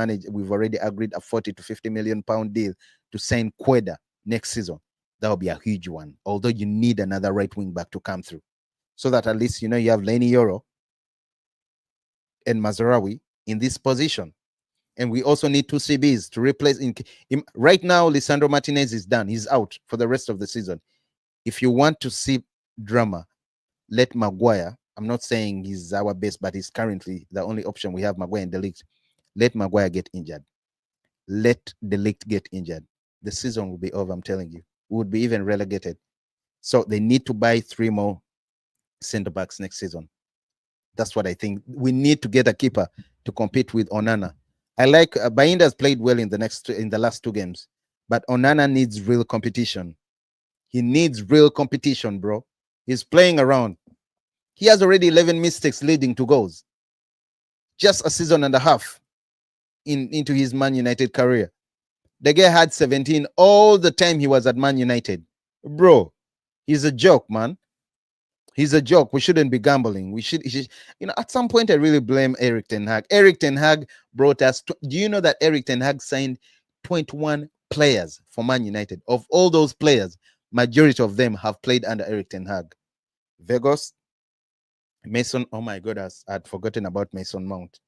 already agreed a 40 to 50 million pound deal to sign Queda next season. That will be a huge one. Although you need another right wing back to come through, so that at least you have Lenny Yoro and Mazarawi in this position. And we also need 2 CBs to replace. Right now, Lisandro Martinez is done. He's out for the rest of the season. If you want to see drama, let Maguire. I'm not saying he's our best, but he's currently the only option we have, Maguire and De Ligt. Let Maguire get injured. Let De Ligt get injured. The season will be over, I'm telling you. We would be even relegated. So they need to buy 3 more center backs next season. That's what I think. We need to get a keeper. to compete with Onana. I like Bainda's played well in the last two games, but Onana needs real competition. He needs real competition, bro. He's playing around. He has already 11 mistakes leading to goals. Just a season and a half into his Man United career. The guy had 17 all the time he was at Man United. Bro, he's a joke, man. He's a joke. We shouldn't be gambling. At some point, I really blame Eric Ten Hag. Eric Ten Hag brought us. Do you know that Eric Ten Hag signed 21 players for Man United? Of all those players, majority of them have played under Eric Ten Hag. Vegas, Mason. Oh my God, I'd forgotten about Mason Mount.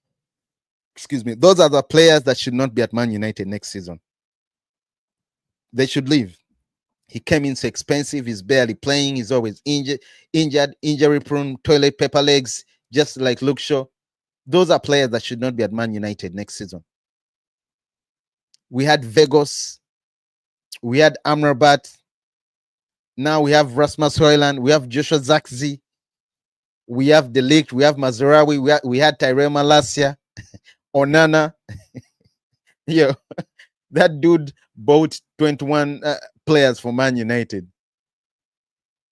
Excuse me. Those are the players that should not be at Man United next season. They should leave. He came in so expensive. He's barely playing. He's always injured, injury prone, toilet paper legs, just like Luke Shaw. Those are players that should not be at Man United next season. We had Vegas. We had Amrabat. Now we have Rasmus Højlund. We have Joshua Zirkzee. We have De Ligt. We have Mazraoui. We had Tyrell Malacia. Onana. Yo, that dude bought 21 players for Man United.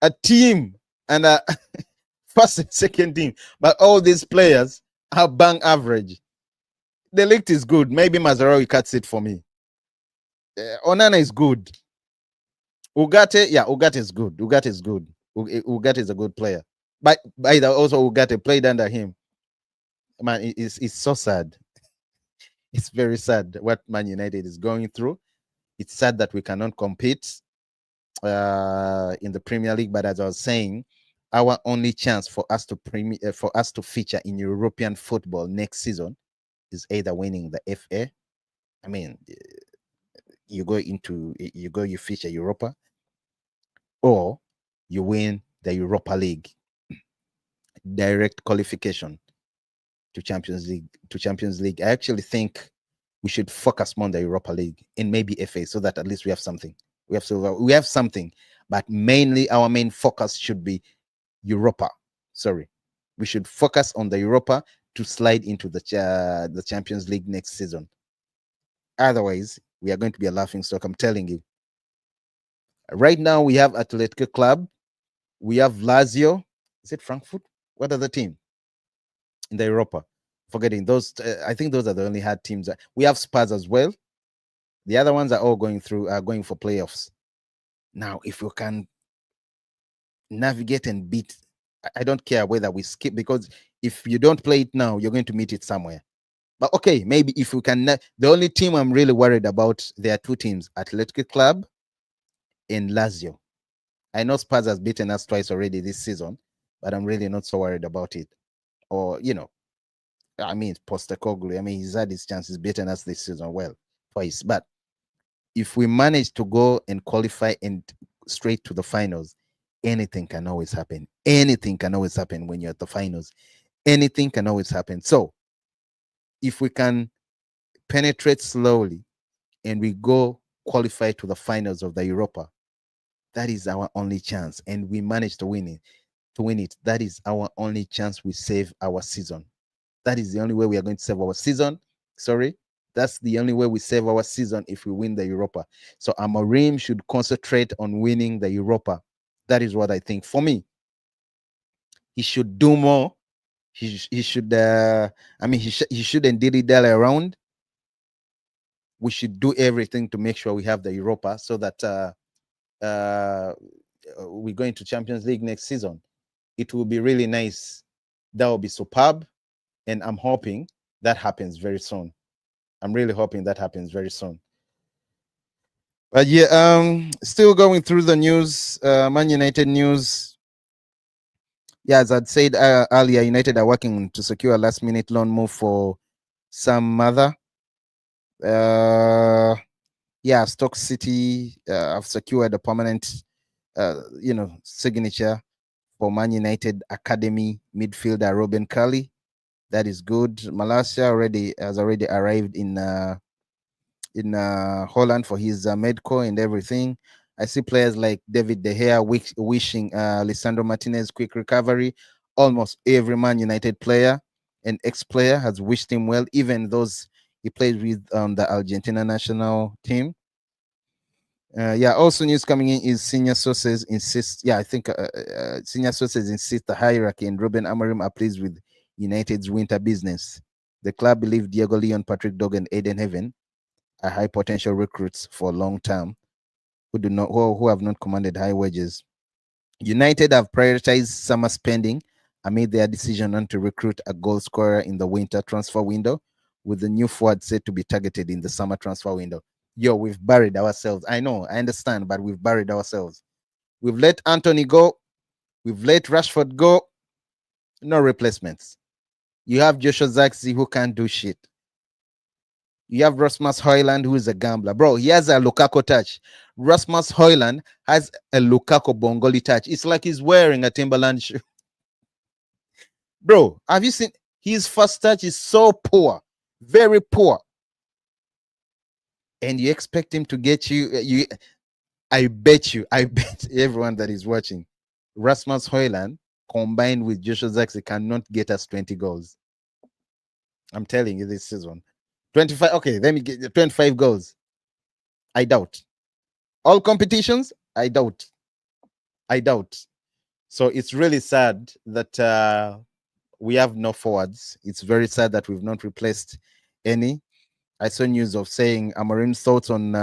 A team and a first and second team. But all these players are bang average. De Ligt is good. Maybe Mazraoui cuts it for me. Onana is good. Ugarte, yeah, Ugarte is good. Ugarte is good. Ugarte is a good player. But also Ugarte played under him. Man, it's so sad. It's very sad what Man United is going through. It's sad that we cannot compete in the Premier League. But as I was saying, our only chance for us to feature in European football next season is either winning the FA. I mean, you feature Europa, or you win the Europa League, direct qualification to Champions League. I actually think we should focus more on the Europa League and maybe FA, so that at least we have something. We have something, but mainly our main focus should be Europa. Sorry, we should focus on the Europa to slide into the Champions League next season. Otherwise, we are going to be a laughing stock. I'm telling you. Right now, we have Atletico Club, we have Lazio. Is it Frankfurt? What are the team in the Europa? Forgetting those. I think those are the only hard teams. We have Spurs as well. The other ones are all going for playoffs. Now, if we can navigate and beat, I don't care whether we skip, because if you don't play it now, you're going to meet it somewhere. But okay, maybe if we can. The only team I'm really worried about, there are two teams: Atletico Club and Lazio. I know Spurs has beaten us twice already this season, but I'm really not so worried about it. Or, I mean, Postecoglou, I mean, he's had his chances, beaten us this season, well, twice. But if we manage to go and qualify and straight to the finals, anything can always happen. Anything can always happen when you're at the finals. Anything can always happen. So if we can penetrate slowly and we go qualify to the finals of the Europa, that is our only chance. And we manage to win it. That is our only chance. We save our season. That is the only way we are going to save our season. Sorry. That's the only way we save our season, if we win the Europa. So Amorim should concentrate on winning the Europa. That is what I think. For me, he should do more. He should. He shouldn't dilly-dally around. We should do everything to make sure we have the Europa, so that we go into Champions League next season. It will be really nice. That will be superb, and I'm hoping that happens very soon. I'm really hoping that happens very soon. But yeah, still going through the news, Man United news. Yeah, as I'd said earlier, United are working to secure a last-minute loan move for Sam Mather. Yeah, Stoke City have secured a permanent, signature for Man United academy midfielder Robin Curley. That is good. Malacia has already arrived in Holland for his medical and everything. I see players like David De Gea wishing Lisandro Martinez quick recovery. Almost every Man United player an ex-player, has wished him well, even those he played with on the Argentina national team. Yeah, also news coming in is senior sources insist. Yeah, I think senior sources insist the hierarchy and Ruben Amorim are pleased with United's winter business. The club believe Diego Leon, Patrick Dog, and Aiden Heaven are high potential recruits for long term who have not commanded high wages. United have prioritized summer spending amid their decision not to recruit a goal scorer in the winter transfer window, with the new forward set to be targeted in the summer transfer window. Yo, we've buried ourselves. I know, I understand, but we've buried ourselves. We've let Anthony go. We've let Rashford go. No replacements. You have Joshua Zaxi who can't do shit. You have Rasmus Højlund, who is a gambler. Bro, he has a Lukaku touch. Rasmus Højlund has a Lukaku Bongoli touch. It's like he's wearing a Timberland shoe. Bro, have you seen his first touch is so poor, very poor. And you expect him to get you. I bet everyone that is watching, Rasmus Højlund combined with Joshua Zaxi cannot get us 20 goals. I'm telling you this season. 25, okay, let me get 25 goals. I doubt. All competitions, I doubt. So it's really sad that we have no forwards. It's very sad that we've not replaced any. I saw news of saying Amorim's thoughts on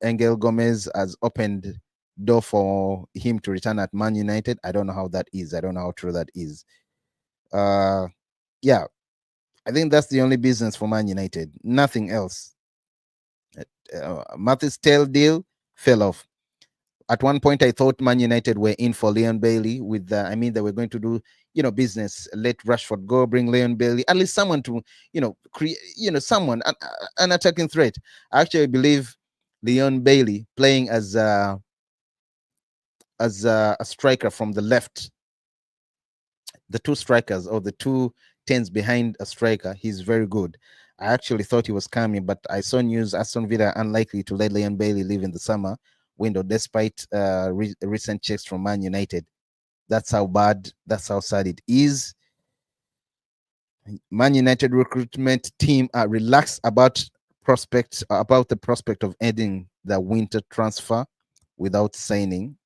Angel Gomez has opened door for him to return at Man United. I don't know how that is. I don't know how true that is. Yeah, I think that's the only business for Man United. Nothing else. Mathis Tell deal fell off. At one point, I thought Man United were in for Leon Bailey. They were going to do, business. Let Rashford go, bring Leon Bailey, at least someone to, create, someone an attacking threat. I actually believe Leon Bailey playing as a striker from the left. The two strikers or the two tens behind a striker, he's very good. I actually thought he was coming, but I saw news Aston Villa unlikely to let Leon Bailey leave in the summer window, despite recent checks from Man United. That's how bad, that's how sad it is. Man United recruitment team are relaxed about the prospect of ending the winter transfer window without signing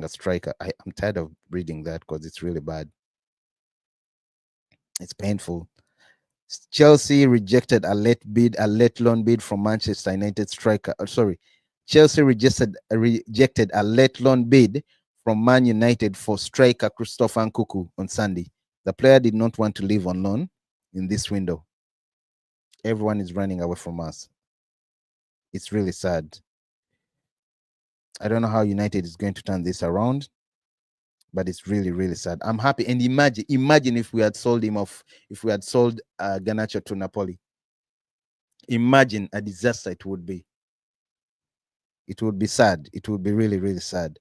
a striker. I'm tired of reading that because it's really bad. It's painful. Chelsea rejected a late loan bid from Manchester United striker. Chelsea rejected a late loan bid from Man United for striker Christopher Nkunku on Sunday. The player did not want to leave on loan in this window. Everyone is running away from us. It's really sad. I don't know how United is going to turn this around, but it's really, really sad. I'm happy. And imagine if we had sold Garnacho to Napoli. Imagine a disaster it would be. It would be sad. It would be really, really sad.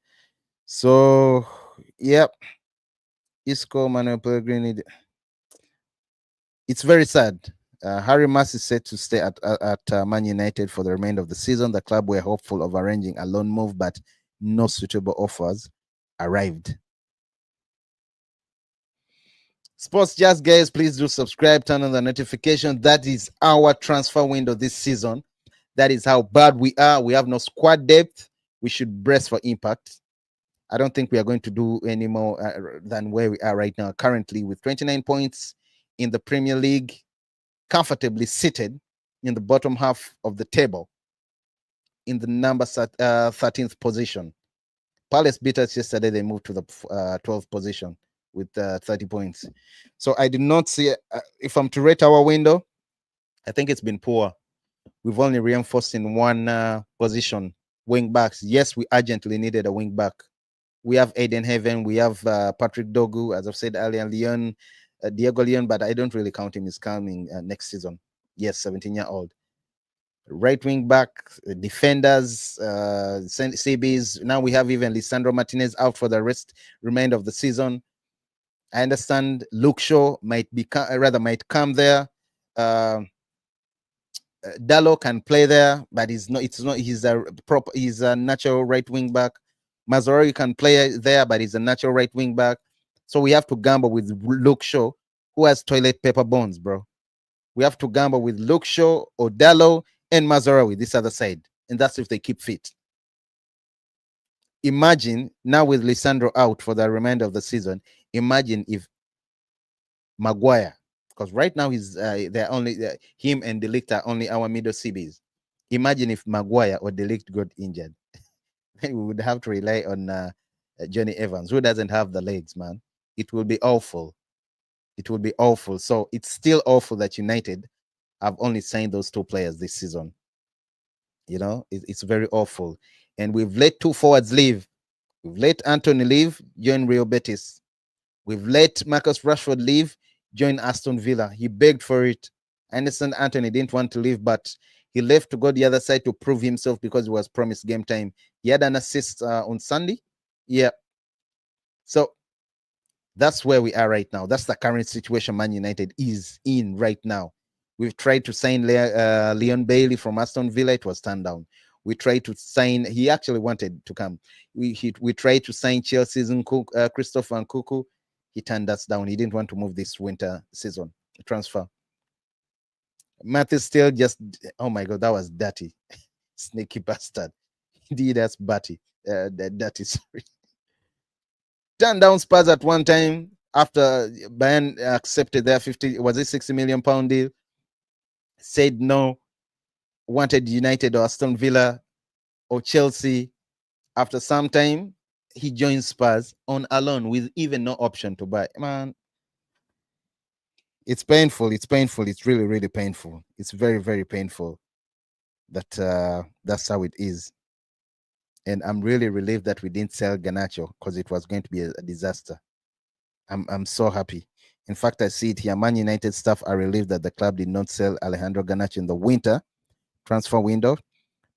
So, yep. Isco, Manuel Pellegrini. It's very sad. Harry Mass is set to stay at Man United for the remainder of the season. The club were hopeful of arranging a loan move, but no suitable offers arrived. Sports Just guys, please do subscribe, turn on the notification. That is our transfer window this season. That is how bad we are. We have no squad depth. We should brace for impact. I don't think we are going to do any more than where we are right now. Currently, with 29 points in the Premier League, comfortably seated in the bottom half of the table, in the number 13th position. Palace beat us yesterday. They moved to the 12th position with 30 points. So I did not see, if I'm to rate our window, I think it's been poor. We've only reinforced in one position, wing backs. Yes, we urgently needed a wing back. We have Aiden Heaven, we have Patrick Dogu, as I've said earlier, Diego Leon, but I don't really count him. He's coming next season. Yes, 17-year-old. Right wing back, defenders, CBs. Now we have even Lisandro Martinez out for the remainder of the season. I understand Luke Shaw might come there. Dallo can play there, but he's a natural right wing back. Mazzarri can play there, but he's a natural right wing back. So we have to gamble with Luke Shaw, who has toilet paper bones, bro. We have to gamble with Luke Shaw, Odalo, and Mazarawi this other side. And that's if they keep fit. Imagine now with Lisandro out for the remainder of the season. Imagine if Maguire, because right now they're only him and Delict are only our middle CBs. Imagine if Maguire or Delict got injured. Then we would have to rely on Johnny Evans, who doesn't have the legs, man. It will be awful. It will be awful. So it's still awful that United have only signed those two players this season. You know, it's very awful. And we've let two forwards leave. We've let Anthony leave, join Real Betis. We've let Marcus Rashford leave, join Aston Villa. He begged for it. I understand Anthony didn't want to leave, but he left to go the other side to prove himself because he was promised game time. He had an assist on Sunday. Yeah. So that's where we are right now. That's the current situation Man United is in right now. We've tried to sign Leon Bailey from Aston Villa. It was turned down. We tried to sign. He actually wanted to come. We tried to sign Chelsea's Christopher Nkuku. He turned us down. He didn't want to move this winter season transfer. Matthew still just, oh my God, that was dirty. Sneaky bastard. Indeed, that's dirty. Dirty, sorry. Turned down Spurs at one time after Bayern accepted their 50, was it 60 million pound deal? Said no, wanted United or Aston Villa or Chelsea. After some time, he joined Spurs on a loan with even no option to buy. Man, it's painful. It's painful. It's really, really painful. It's very, very painful that that's how it is. And I'm really relieved that we didn't sell Garnacho because it was going to be a disaster. I'm so happy. In fact, I see it here. Man United staff are relieved that the club did not sell Alejandro Garnacho in the winter transfer window.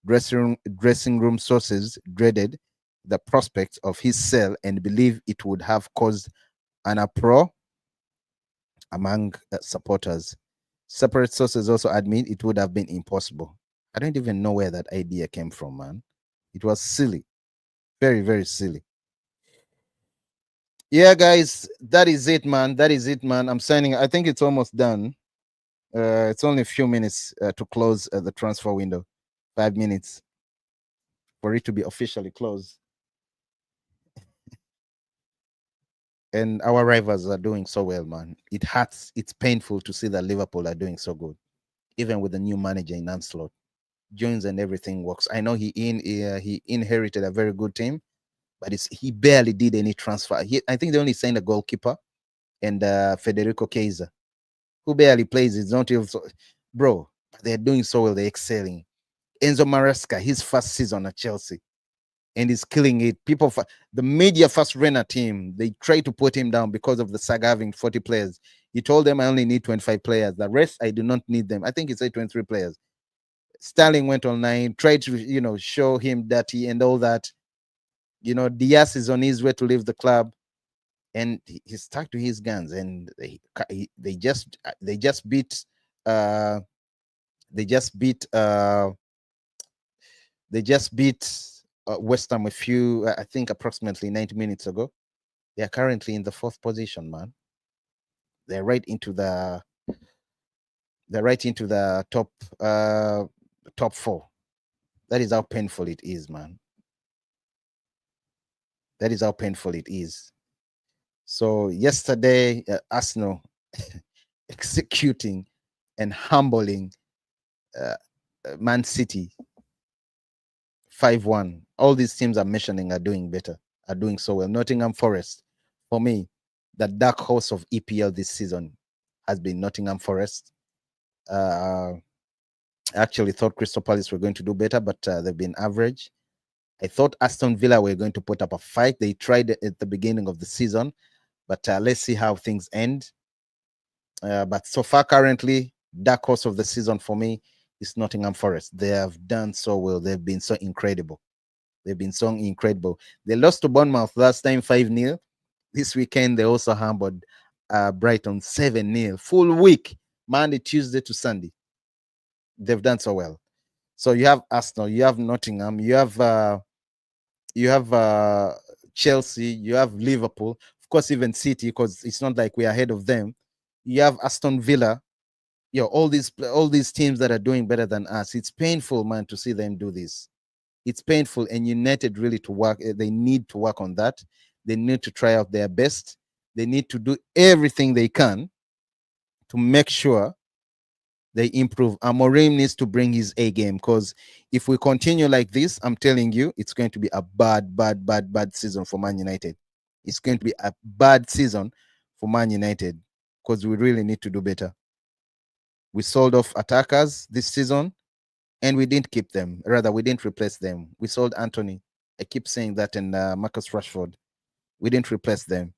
Dressing room sources dreaded the prospect of his sale and believe it would have caused an uproar among supporters. Separate sources also admit it would have been impossible. I don't even know where that idea came from, man. It was silly. Very, very silly. Yeah, guys, that is it, man. That is it, man. I'm signing. I think it's almost done. It's only a few minutes to close the transfer window. 5 minutes for it to be officially closed. And our rivals are doing so well, man. It hurts. It's painful to see that Liverpool are doing so good, even with the new manager in Ancelotti. Jones and everything works. I know he inherited a very good team, but he barely did any transfer. I think they only signed a goalkeeper and Federico Chiesa, who barely plays. It's not even so, bro. They're doing so well. They're excelling. Enzo Maresca, his first season at Chelsea, and he's killing it. The media first ran at him. They tried to put him down because of the saga having 40 players. He told them, I only need 25 players. The rest, I do not need them. I think he said 23 players. Sterling went online, tried to, show him dirty and all that. Diaz is on his way to leave the club, and he's stuck to his guns. And they just beat West Ham I think approximately 90 minutes ago. They are currently in the 4th position, man. They're right into the top 4. That is how painful it is, man. That is how painful it is. So yesterday, Arsenal executing and humbling Man City 5-1. All these teams I'm mentioning are doing better, are doing so well. Nottingham Forest, for me, the dark horse of EPL this season has been Nottingham Forest. I actually thought Crystal Palace were going to do better, but they've been average. I thought Aston Villa were going to put up a fight. They tried at the beginning of the season, but let's see how things end. But so far, currently, dark horse of the season for me is Nottingham Forest. They have done so well. They've been so incredible. They've been so incredible. They lost to Bournemouth last time 5-0. This weekend, they also hammered Brighton 7-0. Full week, Monday, Tuesday to Sunday. They've done so well. So you have Arsenal, you have Nottingham, you have Chelsea, you have Liverpool. Of course, even City, because it's not like we're ahead of them. You have Aston Villa, all these teams that are doing better than us. It's painful, man, to see them do this. It's painful, and United really to work. They need to work on that. They need to try out their best. They need to do everything they can to make sure they improve. Amorim needs to bring his A game, because if we continue like this, I'm telling you, it's going to be a bad season for Man United. It's going to be a bad season for Man United, because we really need to do better. We sold off attackers this season, and we didn't keep them. Rather, we didn't replace them. We sold Anthony. I keep saying that, and Marcus Rashford. We didn't replace them.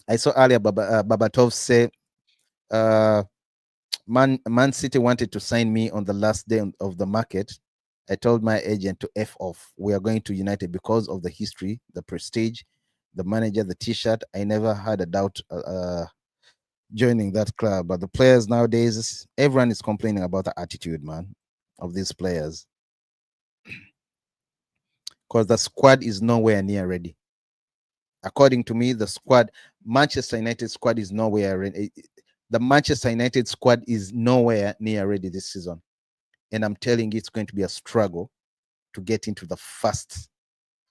I saw earlier Babatov say Man City wanted to sign me on the last day of the market. I told my agent to F off. We are going to United because of the history, the prestige, the manager, the T-shirt. I never had a doubt joining that club. But the players nowadays, everyone is complaining about the attitude, man, of these players. Because the squad is nowhere near ready. According to me, the squad, Manchester United squad is nowhere ready. The Manchester United squad is nowhere near ready this season. And I'm telling you, it's going to be a struggle to get into the first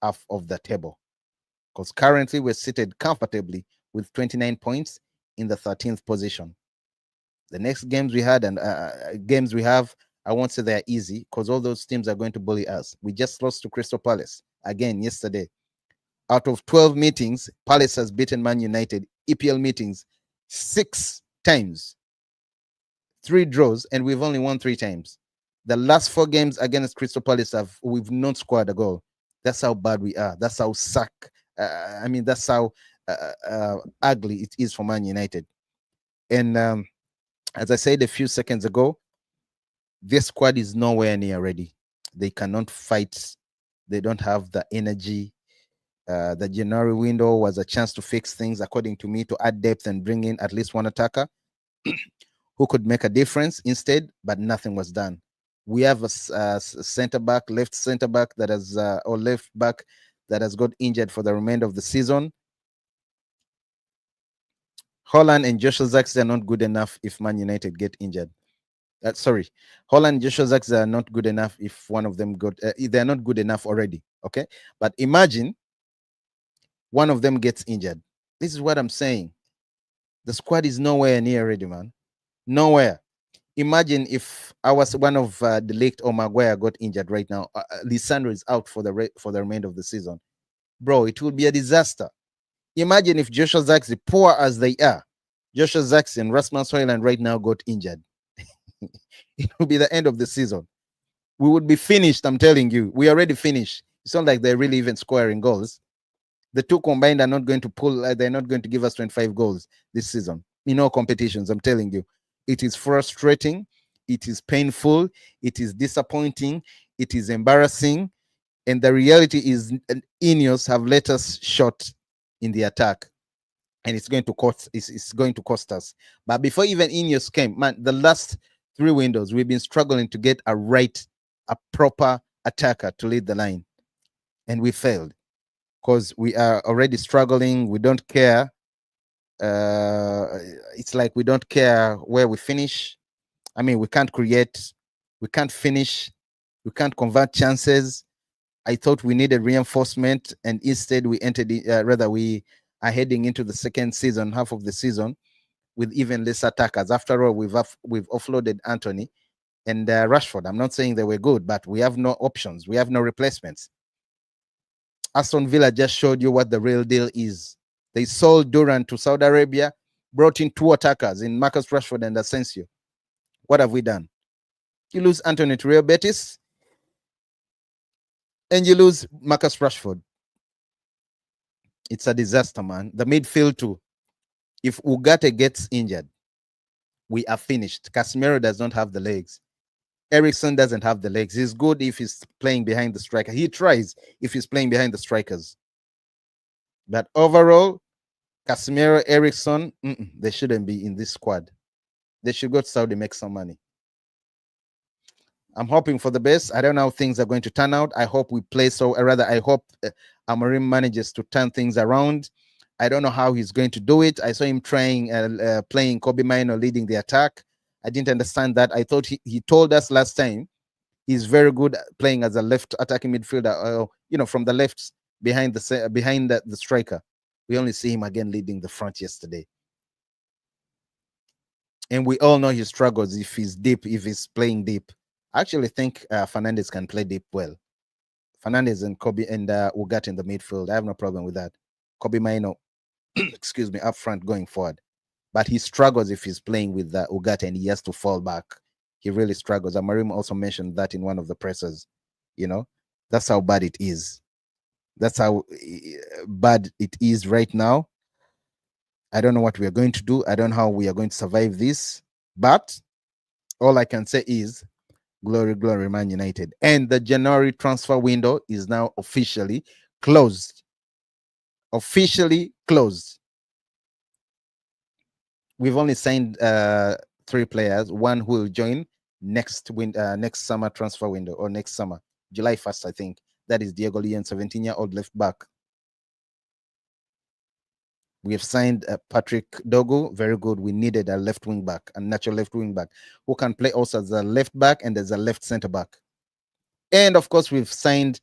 half of the table. Because currently we're seated comfortably with 29 points in the 13th position. The next games we had and games we have, I won't say they're easy, because all those teams are going to bully us. We just lost to Crystal Palace again yesterday. Out of 12 meetings, Palace has beaten Man United, EPL meetings, 6 times. 3 draws, and we've only won 3 times. The last 4 games against Crystal Palace, we've not scored a goal. That's how bad we are. That's how that's how ugly it is for Man United. And as I said a few seconds ago, this squad is nowhere near ready. They cannot fight. They don't have the energy. The January window was a chance to fix things, according to me, to add depth and bring in at least one attacker who could make a difference instead, but nothing was done. We have a center back, left center back that has, or left back that has got injured for the remainder of the season. Holland and Joshua Zirkzee are not good enough if Man United get injured. Holland and Joshua Zirkzee are not good enough if one of them got. They're not good enough already. Okay, but imagine one of them gets injured. This is what I'm saying. The squad is nowhere near ready, man. Nowhere. Imagine if I was one of the Ligt or Maguire got injured right now. Lisandro is out for the remainder of the season. Bro, it will be a disaster. Imagine if Joshua Zirkzee, poor as they are, Joshua Zirkzee and Rasmus Højlund right now got injured. It will be the end of the season. We would be finished, I'm telling you. We already finished. It's not like they're really even scoring goals. The two combined are not going to they're not going to give us 25 goals this season in all competitions, I'm telling you. It is frustrating. It is painful. It is disappointing. It is embarrassing. And the reality is INEOS have let us short in the attack. And it's going to cost us. But before even INEOS came, man, the last 3 windows, we've been struggling to get a proper attacker to lead the line. And we failed. Because we are already struggling. We don't care. It's like we don't care where we finish. I mean, we can't create, we can't finish, we can't convert chances. I thought we needed reinforcement, and instead we we are heading into the second season, half of the season, with even less attackers. After all, we've offloaded Anthony and Rashford. I'm not saying they were good, but we have no options. We have no replacements. Aston Villa just showed you what the real deal is. They sold Duran to Saudi Arabia, brought in 2 attackers in Marcus Rashford and Asensio. What have we done? You lose Anthony to Real Betis, and you lose Marcus Rashford. It's a disaster, man. The midfield too. If Ugarte gets injured, we are finished. Casemiro does not have the legs. Eriksen doesn't have the legs. He's good if he's playing behind the striker. He tries if he's playing behind the strikers. But overall, Casemiro, Eriksen, they shouldn't be in this squad. They should go to Saudi, make some money. I'm hoping for the best. I don't know how things are going to turn out. I hope we play I hope Amorim manages to turn things around. I don't know how he's going to do it. I saw him trying playing Kobe Mino leading the attack. I didn't understand that. I thought he told us last time he's very good at playing as a left attacking midfielder, from the left behind the striker. We only see him again leading the front yesterday. And we all know he struggles if he's playing deep. I actually think Fernandez can play deep well. Fernandez and Kobe and Ugarte in the midfield. I have no problem with that. Kobe Mino, excuse me, up front going forward. But he struggles if he's playing with Ugarte and he has to fall back. He really struggles. Amarim also mentioned that in one of the pressers. That's how bad it is. That's how bad it is right now. I don't know what we are going to do. I don't know how we are going to survive this. But all I can say is glory, glory, Man United. And the January transfer window is now officially closed. Officially closed. We've only signed 3 players. One who will join next summer transfer window, or next summer, July 1st, I think. That is Diego Leon, 17-year-old left back. We have signed Patrick Dogu, very good. We needed a left wing back, a natural left wing back, who can play also as a left back and as a left center back. And of course, we've signed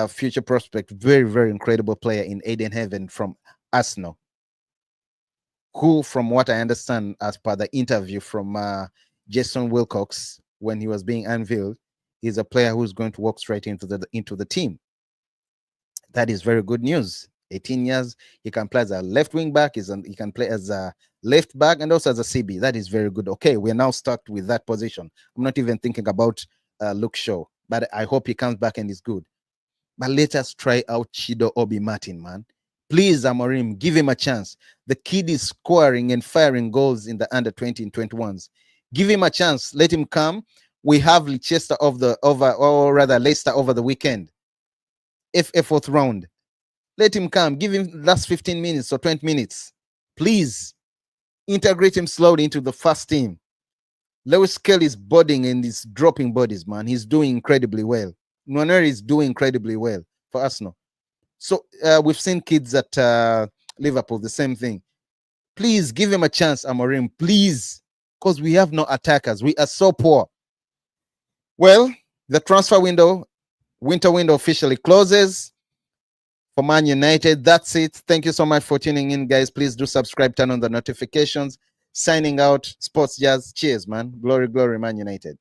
future prospect, very, very incredible player in Aiden Heaven from Arsenal, who, from what I understand, as per the interview from Jason Wilcox when he was being unveiled, is a player who's going to walk straight into the team. That is very good news. 18 years, he can play as a left wing back, he can play as a left back and also as a CB. That is very good. Okay, we're now stuck with that position. I'm not even thinking about Luke Shaw, but I hope he comes back and is good. But let us try out Chido Obi Martin, man. Please, Amorim, give him a chance. The kid is scoring and firing goals in the under 20 and 21s. Give him a chance. Let him come. We have Leicester Leicester over the weekend. FA 4th round. Let him come. Give him last 15 minutes or 20 minutes. Please integrate him slowly into the first team. Lewis Kelly is bodying and he's dropping bodies, man. He's doing incredibly well. Nwaneri is doing incredibly well for Arsenal. So we've seen kids at Liverpool, the same thing. Please give him a chance, Amorim. Please. Because we have no attackers. We are so poor. Well, the transfer window, winter window officially closes for Man United. That's it. Thank you so much for tuning in, guys. Please do subscribe, turn on the notifications. Signing out, Sports Jazz. Cheers, man. Glory, glory, Man United.